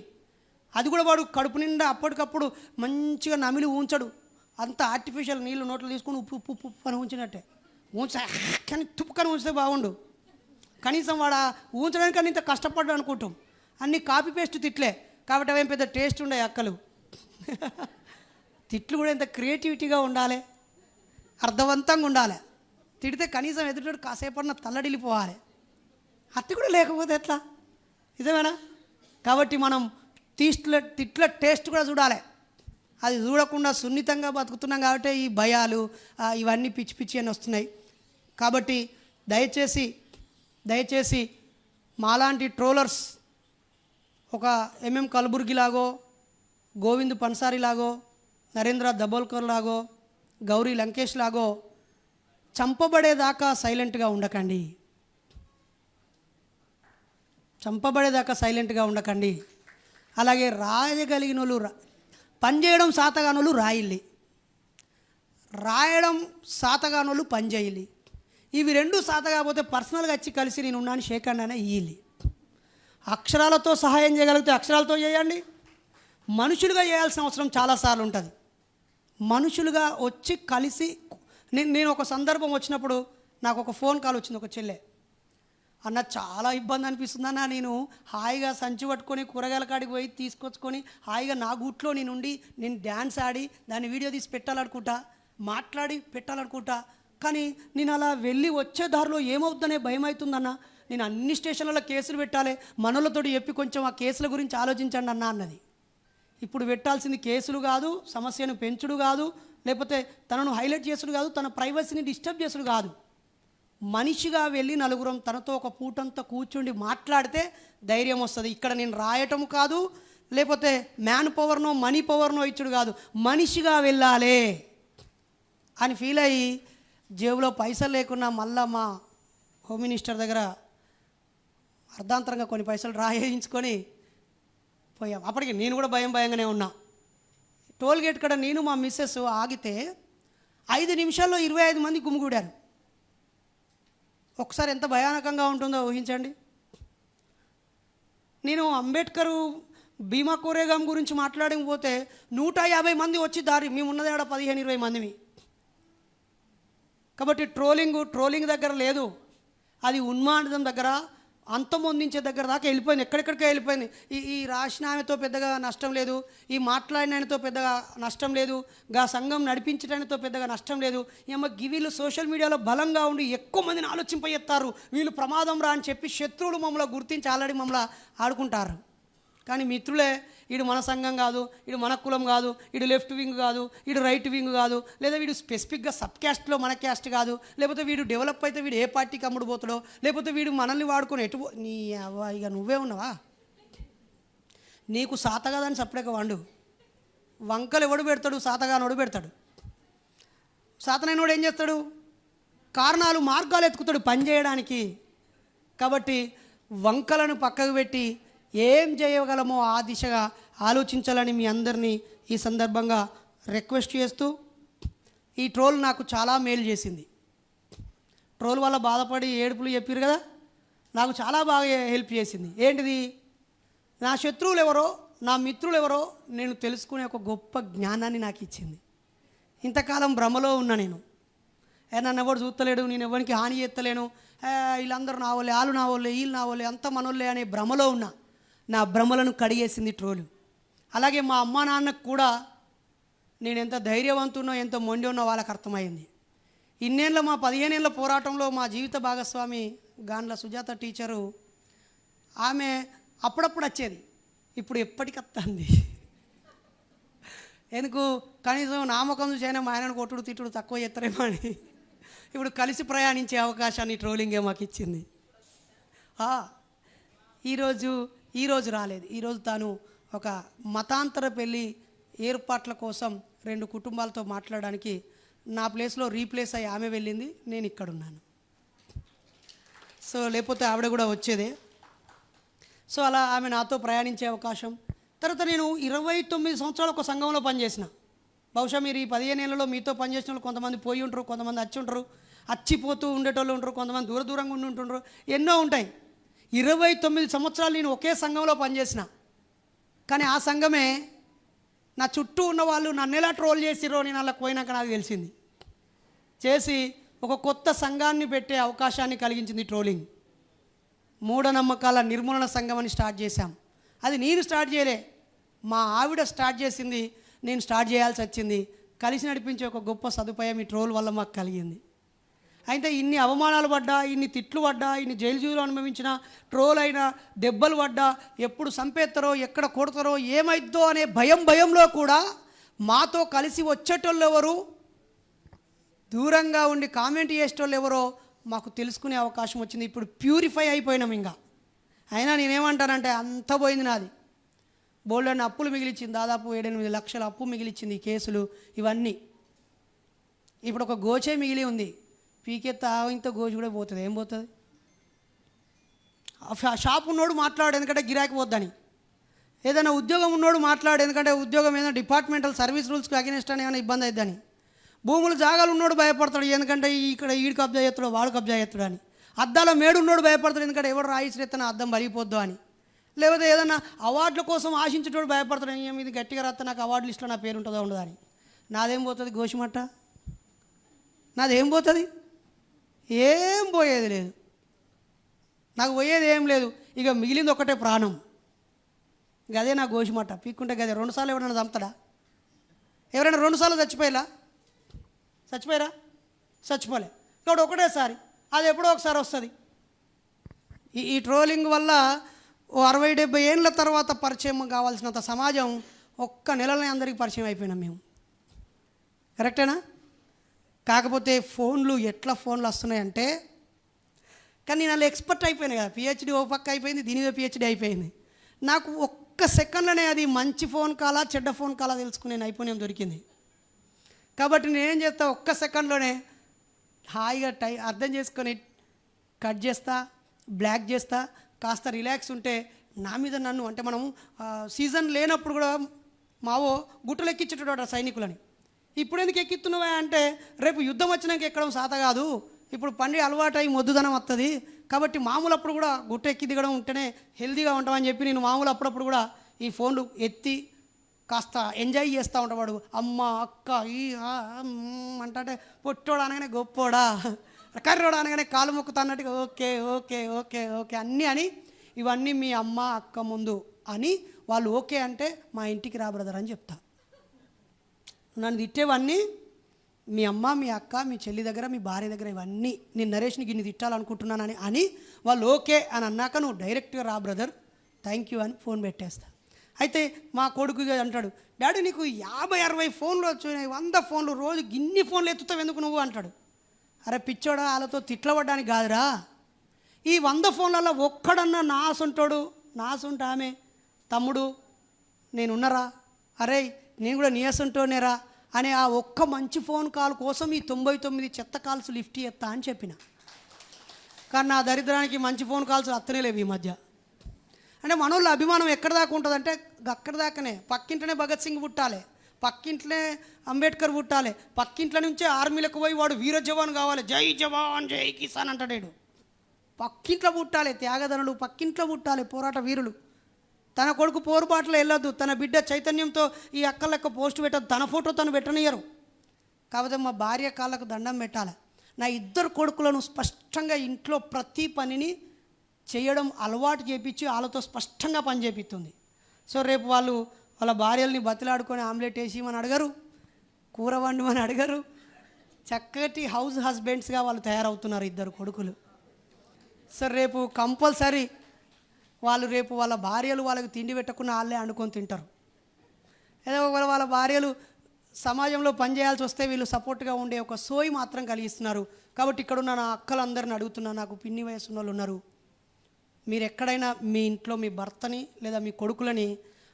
అది కూడా వాడు కడుపు నిండా అప్పటికప్పుడు మంచిగా నమిలి ఉంచడు. అంత ఆర్టిఫిషియల్ నీళ్ళు నోట్లు తీసుకొని ఉప్పు అని ఉంచినట్టే కానీ తుప్పుకొని ఉంచితే బాగుండు. కనీసం వాడు ఊంచడానికి ఇంత కష్టపడ్డా అనుకుంటాం. అన్ని కాపీ పేస్ట్ తిట్లే కాబట్టి అవేం పెద్ద టేస్ట్ ఉండే అక్కలు. తిట్లు కూడా ఎంత క్రియేటివిటీగా ఉండాలి, అర్థవంతంగా ఉండాలి. తిడితే కనీసం ఎదుటి కాసేపడిన తల్లడిల్లిపోవాలి. అత్తి కూడా లేకపోతే ఎట్లా? నిజమేనా? కాబట్టి మనం తిట్ల టేస్ట్ కూడా చూడాలి. అది చూడకుండా సున్నితంగా బతుకుతున్నాం కాబట్టి ఈ భయాలు ఇవన్నీ పిచ్చి పిచ్చి అని వస్తున్నాయి. కాబట్టి దయచేసి మాలాంటి ట్రోలర్స్ ఒక ఎంఎం కల్బుర్గి లాగో, గోవింద్ పన్సారి లాగో, నరేంద్ర దబోల్కర్ లాగో, గౌరీ లంకేష్ లాగో చంపబడేదాకా సైలెంట్గా ఉండకండి. అలాగే రాయగలిగిన వాళ్ళు పనిచేయడం సాతగానోళ్ళు రాయిల్లి, రాయడం సాతగానోళ్ళు పనిచేయాలి. ఇవి రెండు సాత కాకపోతే పర్సనల్గా వచ్చి కలిసి నేను ఉన్నాను షేక్ హ్యాండ్ అనే ఇయ్యాలి. అక్షరాలతో సహాయం చేయగలిగితే అక్షరాలతో చేయండి. మనుషులుగా చేయాల్సిన అవసరం చాలాసార్లు ఉంటుంది. మనుషులుగా వచ్చి కలిసి నేను ఒక సందర్భం వచ్చినప్పుడు నాకు ఒక ఫోన్ కాల్ వచ్చింది. ఒక చెల్లె, అన్న చాలా ఇబ్బంది అనిపిస్తుంది అన్న, నేను హాయిగా సంచి పట్టుకొని కూరగాయల కాడికి పోయి తీసుకొచ్చుకొని హాయిగా నా గూట్లో నేను డ్యాన్స్ ఆడి దాన్ని వీడియో తీసి పెట్టాలనుకుంటా, మాట్లాడి పెట్టాలనుకుంటా. కానీ నేను అలా వెళ్ళి వచ్చే దారిలో ఏమవుతుందనే భయం అవుతుందన్న. నేను అన్ని స్టేషన్లలో కేసులు పెట్టాలి, మనోళ్ళతో చెప్పి కొంచెం ఆ కేసుల గురించి ఆలోచించండి అన్నది. ఇప్పుడు పెట్టాల్సింది కేసులు కాదు, సమస్యను పెంచుడు కాదు, లేకపోతే తనను హైలైట్ చేసుడు కాదు, తన ప్రైవసీని డిస్టర్బ్ చేసుడు కాదు. మనిషిగా వెళ్ళి నలుగురం తనతో ఒక పూటంతా కూర్చుండి మాట్లాడితే ధైర్యం వస్తుంది. ఇక్కడ నేను రాయటం కాదు, లేకపోతే మ్యాన్ పవర్నో మనీ పవర్నో ఇచ్చుడు కాదు, మనిషిగా వెళ్ళాలి అని ఫీల్ అయ్యి జేబులో పైసలు లేకున్నా మళ్ళా మా హోమ్ మినిస్టర్ దగ్గర అర్ధాంతరంగా కొన్ని పైసలు రాయించుకొని పోయాం. అప్పటికి నేను కూడా భయంగానే ఉన్నా. టోల్ గేట్ కాడ నేను మా మిస్సెస్ ఆగితే 5 నిమిషాల్లో 25 మంది గుమిగూడారు. ఒకసారి ఎంత భయానకంగా ఉంటుందో ఊహించండి. నేను అంబేద్కర్, భీమా కోరేగాం గురించి మాట్లాడకపోతే 150 మంది వచ్చి దారి, మేము ఉన్నది ఆడ 15-20 మందిమి. కాబట్టి ట్రోలింగ్ దగ్గర లేదు, అది ఉన్మాదం దగ్గర, అంతమొందించే దగ్గర దాకా వెళ్ళిపోయింది, ఎక్కడెక్కడికే వెళ్ళిపోయింది. ఈ రాసిన ఆమెతో పెద్దగా నష్టం లేదు, ఈ మాట్లాడిన ఆయనతో పెద్దగా నష్టం లేదు, గా సంఘం నడిపించడానితో పెద్దగా నష్టం లేదు. వీళ్ళు సోషల్ మీడియాలో బలంగా ఉండి ఎక్కువ మందిని ఆలోచింపజేస్తారు, వీళ్ళు ప్రమాదం రా అని చెప్పి శత్రువులు మమ్మల్ని గుర్తించి ఆల్రెడీ మమ్మల్ని ఆడుకుంటారు. కానీ మిత్రులే, వీడు మన సంఘం కాదు, వీడు మన కులం కాదు, వీడు లెఫ్ట్ వింగ్ కాదు, వీడు రైట్ వింగ్ కాదు, లేదా వీడు స్పెసిఫిక్గా సబ్ క్యాస్ట్లో మన క్యాస్ట్ కాదు, లేకపోతే వీడు డెవలప్ అయితే వీడు ఏ పార్టీకి అమ్ముడు పోతాడో, లేకపోతే వీడు మనల్ని వాడుకొని నీ అవ్వ ఇక నువ్వే ఉన్నావా, నీకు సాత కాదని సపరేక వండు. వంకలు ఎవడు పెడతాడు? సాతగానోడు పెడతాడు. సాతనైనోడు ఏం చేస్తాడు? మార్గాలు ఎత్తుకుతాడు పని చేయడానికి. కాబట్టి వంకలను పక్కకు పెట్టి ఏం చేయగలమో ఆ దిశగా ఆలోచించాలని మీ అందరినీ ఈ సందర్భంగా రిక్వెస్ట్ చేస్తూ, ఈ ట్రోల్ నాకు చాలా మేలు చేసింది. ట్రోల్ వల్ల బాధపడి ఏడుపులు చెప్పారు కదా, నాకు చాలా బాగా హెల్ప్ చేసింది. ఏంటిది? నా శత్రువులు ఎవరో, నా మిత్రులు ఎవరో నేను తెలుసుకునే ఒక గొప్ప జ్ఞానాన్ని నాకు ఇచ్చింది. ఇంతకాలం భ్రమలో ఉన్నా నేను, నన్ను ఎవడు చూస్తలేడు, నేను ఎవరికి హాని చేస్తలేను, వీళ్ళందరూ నా వాళ్ళే, వాళ్ళు నా వాళ్ళే, వీళ్ళు నా వాళ్ళే, అంత మనోళ్ళే అనే భ్రమలో ఉన్నా. నా భ్రమలను కడిగేసింది ట్రోలు. అలాగే మా అమ్మ నాన్నకు కూడా నేను ఎంత ధైర్యవంతున్నో ఎంత మొండి ఉన్నో వాళ్ళకి అర్థమైంది. ఇన్నేళ్ళ మా 15 ఏళ్ళ పోరాటంలో మా జీవిత భాగస్వామి గాండ్ల సుజాత టీచరు, ఆమె అప్పుడప్పుడు వచ్చేది, ఇప్పుడు ఎప్పటికి వస్తుంది. ఎందుకు? కనీసం నామకం చూసైనా మా ఆయనను కొట్టుడు తిట్టుడు తక్కువ చేస్తారేమో అని ఇప్పుడు కలిసి ప్రయాణించే అవకాశాన్ని ట్రోలింగే మాకు ఇచ్చింది. ఈరోజు రాలేదు. ఈరోజు తాను ఒక మతాంతర పెళ్ళి ఏర్పాట్ల కోసం 2 కుటుంబాలతో మాట్లాడడానికి నా ప్లేస్లో రీప్లేస్ అయ్యి ఆమె వెళ్ళింది, నేను ఇక్కడున్నాను. సో లేకపోతే ఆవిడ కూడా వచ్చేదే. సో అలా ఆమె నాతో ప్రయాణించే అవకాశం. తర్వాత నేను 29 సంవత్సరాలు ఒక సంఘంలో పనిచేసిన. బహుశా మీరు ఈ 15 ఏళ్ళలో మీతో పనిచేసిన వాళ్ళు కొంతమంది పోయి ఉంటారు, కొంతమంది వచ్చి ఉంటారు, వచ్చిపోతూ ఉండేటోళ్ళు ఉంటారు, కొంతమంది దూరంగా ఉండి ఉంటుంటారు, ఎన్నో ఉంటాయి. 29 సంవత్సరాలు నేను ఒకే సంఘంలో పనిచేసిన. కానీ ఆ సంఘమే నా చుట్టూ ఉన్న వాళ్ళు నన్ను ఎలా ట్రోల్ చేసిరో నేను అలా పోయినాక నాకు తెలిసింది. చేసి ఒక కొత్త సంఘాన్ని పెట్టే అవకాశాన్ని కలిగించింది ట్రోలింగ్. మూఢనమ్మకాల నిర్మూలన సంఘం అని స్టార్ట్ చేశాం. అది నేను స్టార్ట్ చేయలే, మా ఆవిడ స్టార్ట్ చేసింది, నేను స్టార్ట్ చేయాల్సి వచ్చింది. కలిసి నడిపించే ఒక గొప్ప సదుపాయం ఈ ట్రోల్ వల్ల మాకు కలిగింది. అయితే ఇన్ని అవమానాలు పడ్డా, ఇన్ని తిట్లు పడ్డా, ఇన్ని జైలు జీవులు అనుభవించిన, ట్రోల్ అయినా, దెబ్బలు పడ్డా, ఎప్పుడు చంపేస్తారో, ఎక్కడ కొడతారో, ఏమైద్దో అనే భయంలో కూడా మాతో కలిసి వచ్చేటోళ్ళు ఎవరు, దూరంగా ఉండి కామెంట్ చేసేటోళ్ళు ఎవరో మాకు తెలుసుకునే అవకాశం వచ్చింది. ఇప్పుడు ప్యూరిఫై అయిపోయినాం. ఇంకా అయినా నేనేమంటానంటే అంత పోయింది నాది. బోల్డన్ని అప్పులు మిగిలిచ్చింది, దాదాపు 7-8 లక్షల అప్పు మిగిలిచ్చింది ఈ కేసులు ఇవన్నీ. ఇప్పుడు ఒక గోచే మిగిలి ఉంది, పీకెత్త ఇంత గోజు కూడా పోతుంది. ఏం పోతుంది? షాప్ ఉన్నోడు మాట్లాడు, ఎందుకంటే గిరాకీ పోద్దని. ఏదైనా ఉద్యోగం ఉన్నోడు మాట్లాడు, ఎందుకంటే ఉద్యోగం ఏదైనా డిపార్ట్మెంటల్ సర్వీస్ రూల్స్కి అగెనిస్ట్ అని ఏమైనా ఇబ్బంది అవుతుందని. భూములు జాగాలు ఉన్నోడు భయపడతాడు, ఎందుకంటే ఇక్కడ ఈడు కబ్జా చేస్తాడు, వాడు కబ్జా చేస్తాడు అని. అద్దాల మేడు ఉన్నోడు భయపడతాడు, ఎందుకంటే ఎవరు రాయిసిరెత్తన అద్దం బలిగిపోద్దు అని. లేకపోతే ఏదైనా అవార్డుల కోసం ఆశించేటోడు భయపడతాడు, ఇది గట్టిగా రాస్తే నాకు అవార్డు లిస్టులో నా పేరు ఉంటుందో ఉండదు అని. నాదేం పోతుంది గోషిమట్ట? నాదేం పోతుంది? ఏం పోయేది లేదు, నాకు పోయేది ఏం లేదు. ఇక మిగిలింది ఒకటే ప్రాణం. గదే నా గోషిమట్ట. పీక్కుంటే గదే. 2 సార్లు ఎవరైనా చంపుతాడా? ఎవరైనా 2 సార్లు చచ్చిపోయారా? చచ్చిపోలే. కాబట్టి ఒకటేసారి, అది ఎప్పుడో ఒకసారి వస్తుంది. ఈ ట్రోలింగ్ వల్ల 60-70 ఏళ్ళ తర్వాత పరిచయం కావాల్సినంత సమాజం ఒక్క నెలలోనే అందరికీ పరిచయం అయిపోయినాం మేము. కరెక్టేనా? కాకపోతే ఎట్లా ఫోన్లు వస్తున్నాయంటే, కానీ నేను అలా ఎక్స్పర్ట్ అయిపోయాను కదా. పిహెచ్డి ఓ పక్క అయిపోయింది, దీని మీద పిహెచ్డి అయిపోయింది. నాకు ఒక్క సెకండ్లోనే అది మంచి ఫోన్ కాలా చెడ్డ ఫోన్ కాలా తెలుసుకునే నైపుణ్యం దొరికింది. కాబట్టి నేనేం చేస్తా, ఒక్క సెకండ్లోనే హాయిగా అర్థం చేసుకొని కట్ చేస్తా, బ్లాక్ చేస్తా. కాస్త రిలాక్స్ ఉంటే నా మీద నన్ను, అంటే మనం సీజన్ లేనప్పుడు కూడా మావో గుట్టలు ఎక్కించేటోడు సైనికులని. ఇప్పుడు ఎందుకు ఎక్కిస్తున్నావా అంటే రేపు యుద్ధం వచ్చినాక ఎక్కడం సాత కాదు, ఇప్పుడు పండి అలవాటై మొద్దుదనం వస్తుంది, కాబట్టి మామూలు అప్పుడు కూడా గుట్ట ఎక్కి దిగడం ఉంటేనే హెల్తీగా ఉంటామని చెప్పి నేను మామూలు అప్పుడప్పుడు కూడా ఈ ఫోన్లు ఎత్తి కాస్త ఎంజాయ్ చేస్తూ ఉంటాడు. అమ్మ అక్క ఈ అంటే పొట్టోడు అనగానే గొప్పోడా, కర్రోడు అనగానే కాలు మొక్కుతా అన్నట్టుగా ఓకే ఓకే ఓకే ఓకే అన్నీ అని ఇవన్నీ మీ అమ్మ అక్క ముందు అని వాళ్ళు ఓకే అంటే మా ఇంటికి రా బ్రదర్ అని చెప్తా. నన్ను తిట్టేవన్నీ మీ అమ్మ మీ అక్క మీ చెల్లి దగ్గర మీ భార్య దగ్గర ఇవన్నీ నేను నరేష్ని గిన్ని తిట్టాలనుకుంటున్నానని అని వాళ్ళు ఓకే అని అన్నాక నువ్వు డైరెక్ట్గా రా బ్రదర్ థ్యాంక్ యూ అని ఫోన్ పెట్టేస్తా. అయితే మా కొడుకు అంటాడు, డాడీ నీకు 50-60 ఫోన్లు వచ్చినాయి, 100 ఫోన్లు, రోజు గిన్ని ఫోన్లు ఎత్తుతావు ఎందుకు నువ్వు అంటాడు. అరే పిచ్చోడా, వాళ్ళతో తిట్లబడ్డానికి కాదురా, ఈ 100 ఫోన్లలో ఒక్కడన్నా నాసుంటాడు ఆమె తమ్ముడు నేనున్నరా, అరే నేను కూడా నీయసుంటోనేరా అనే ఆ ఒక్క మంచి ఫోన్ కాల్ కోసం ఈ 99 చెత్త కాల్స్ లిఫ్ట్ చేస్తా అని చెప్పిన. కానీ నా దరిద్రానికి మంచి ఫోన్ కాల్స్ అత్తనే లేవు ఈ మధ్య. అంటే మనోళ్ళ అభిమానం ఎక్కడ దాకా ఉంటుందంటే అక్కడ దాకానే. పక్కింట్లోనే భగత్ సింగ్ పుట్టాలి, పక్కింట్లోనే అంబేద్కర్ పుట్టాలి, పక్కింట్లో నుంచే ఆర్మీలకు పోయి వాడు వీర జవాన్ కావాలి, జై జవాన్ జై కిసాన్ అంటాడు. పక్కింట్లో పుట్టాలి త్యాగధనులు, పక్కింట్లో పుట్టాలి పోరాట వీరులు. తన కొడుకు పోరుబాటలో వెళ్ళొద్దు, తన బిడ్డ చైతన్యంతో ఈ అక్క లెక్క పోస్ట్ పెట్టద్దు, తన ఫోటో తను పెట్టనియరు. కాకపోతే మా భార్య కాళ్ళకు దండం పెట్టాలి. నా 2 కొడుకులను స్పష్టంగా ఇంట్లో ప్రతి పనిని చేయడం అలవాటు చేపించి వాళ్ళతో స్పష్టంగా పని చేపిస్తుంది. సో రేపు వాళ్ళ భార్యల్ని బతిలాడుకొని ఆమ్లెట్ వేసి అని అడగరు, కూర వండమని అడగరు, చక్కటి హౌస్ హస్బెండ్స్గా వాళ్ళు తయారవుతున్నారు 2 కొడుకులు. సో రేపు కంపల్సరీ రేపు వాళ్ళ భార్యలు వాళ్ళకి తిండి పెట్టకుండా వాళ్ళే వండుకొని తింటారు. ఏదో వాళ్ళ భార్యలు సమాజంలో పనిచేయాల్సి వస్తే వీళ్ళు సపోర్ట్గా ఉండే ఒక సోయి మాత్రం కలిగిస్తున్నారు. కాబట్టి ఇక్కడున్న నా అక్కలందరిని అడుగుతున్నా, నాకు పిన్ని వయసు ఉన్న వాళ్ళు ఉన్నారు, మీరు ఎక్కడైనా మీ ఇంట్లో మీ భర్తని లేదా మీ కొడుకులని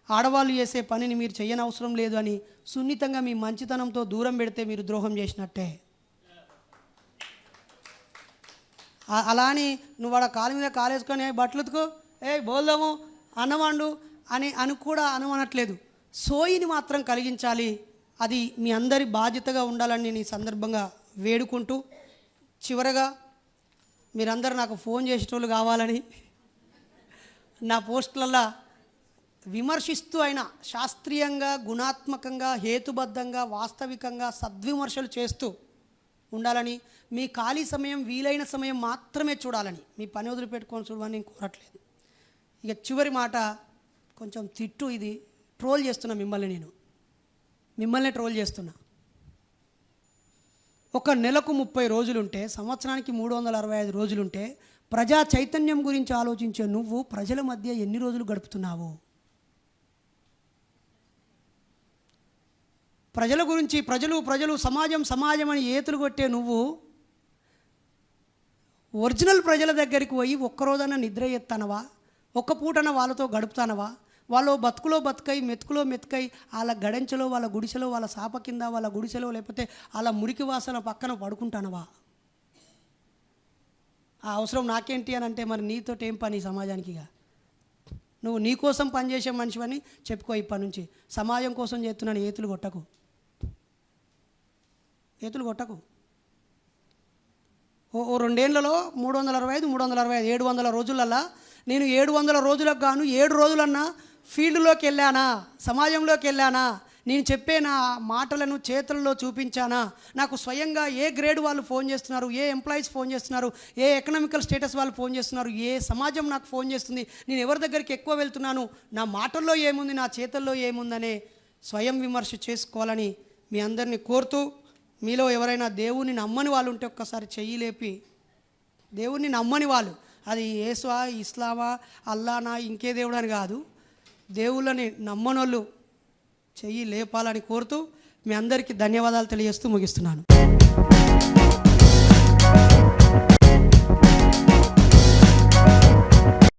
ఆడవాళ్ళు చేసే పనిని మీరు చేయని అవసరం లేదు అని సున్నితంగా మీ మంచితనంతో దూరం పెడితే మీరు ద్రోహం చేసినట్టే. అలాని నువ్వు వాడ కాలు మీద కాలేసుకొని బట్టలు ఉతుకో, బోల్దాము అన్నవాండు అని కూడా అనమనట్లేదు. సోయిని మాత్రం కలిగించాలి, అది మీ అందరి బాధ్యతగా ఉండాలని నేను ఈ సందర్భంగా వేడుకుంటూ, చివరగా మీరందరూ నాకు ఫోన్ చేసేటోళ్ళు కావాలని, నా పోస్టులల్లో విమర్శిస్తూ అయినా శాస్త్రీయంగా గుణాత్మకంగా హేతుబద్ధంగా వాస్తవికంగా సద్విమర్శలు చేస్తూ ఉండాలని, మీ ఖాళీ సమయం వీలైన సమయం మాత్రమే చూడాలని, మీ పని వదిలిపెట్టుకొని చూడమని నేను కోరట్లేదు. ఇక చివరి మాట కొంచెం తిట్టు, ఇది ట్రోల్ చేస్తున్నా మిమ్మల్ని ట్రోల్ చేస్తున్నా. ఒక నెలకు 30 రోజులుంటే, సంవత్సరానికి 365 రోజులుంటే ప్రజా చైతన్యం గురించి ఆలోచించే నువ్వు ప్రజల మధ్య ఎన్ని రోజులు గడుపుతున్నావు? ప్రజల గురించి ప్రజలు సమాజం అని ఏతులు కొట్టే నువ్వు ఒరిజినల్ ప్రజల దగ్గరికి పోయి ఒక్కరోజన్నా నిద్ర ఎత్తానవా? ఒక్క పూటన వాళ్ళతో గడుపుతానవా? వాళ్ళు బతుకులో బతుకై మెతుకులో మెతుకై వాళ్ళ గడెంచలో వాళ్ళ గుడిసెలో వాళ్ళ సాప కింద వాళ్ళ గుడిసెలో లేకపోతే వాళ్ళ మురికి వాసన పక్కన పడుకుంటానవా? ఆ అవసరం నాకేంటి అని అంటే మరి నీతోటి ఏం పని సమాజానికి? నువ్వు నీ కోసం పనిచేసే మనిషివని చెప్పుకో. ఇప్పటి నుంచి సమాజం కోసం చేస్తున్నాను, ఏతులు కొట్టకు. ఓ 2 ఏళ్లలో 365 700 రోజులల్లా నేను 700 రోజులకు గాను 7 రోజులన్నా ఫీల్డ్లోకి వెళ్ళానా? సమాజంలోకి వెళ్ళానా? నేను చెప్పే నా మాటలను చేతుల్లో చూపించానా? నాకు స్వయంగా ఏ గ్రేడ్ వాళ్ళు ఫోన్ చేస్తున్నారు, ఏ ఎంప్లాయీస్ ఫోన్ చేస్తున్నారు, ఏ ఎకనామికల్ స్టేటస్ వాళ్ళు ఫోన్ చేస్తున్నారు, ఏ సమాజం నాకు ఫోన్ చేస్తుంది, నేను ఎవరి దగ్గరికి ఎక్కువ వెళ్తున్నాను, నా మాటల్లో ఏముంది, నా చేతుల్లో ఏముందనే స్వయం విమర్శ చేసుకోవాలని మీ అందరినీ కోరుతూ, మీలో ఎవరైనా దేవుణ్ణి నమ్మని వాళ్ళు ఉంటే ఒక్కసారి చెయ్యి లేపి, దేవుణ్ణి నమ్మని వాళ్ళు, అది యేసువా ఇస్లామా అల్లానా ఇంకే దేవుడు అని కాదు, దేవుళ్ళని నమ్మనోళ్ళు చెయ్యి లేపాలని కోరుతూ మీ అందరికీ ధన్యవాదాలు తెలియజేస్తూ ముగిస్తున్నాను.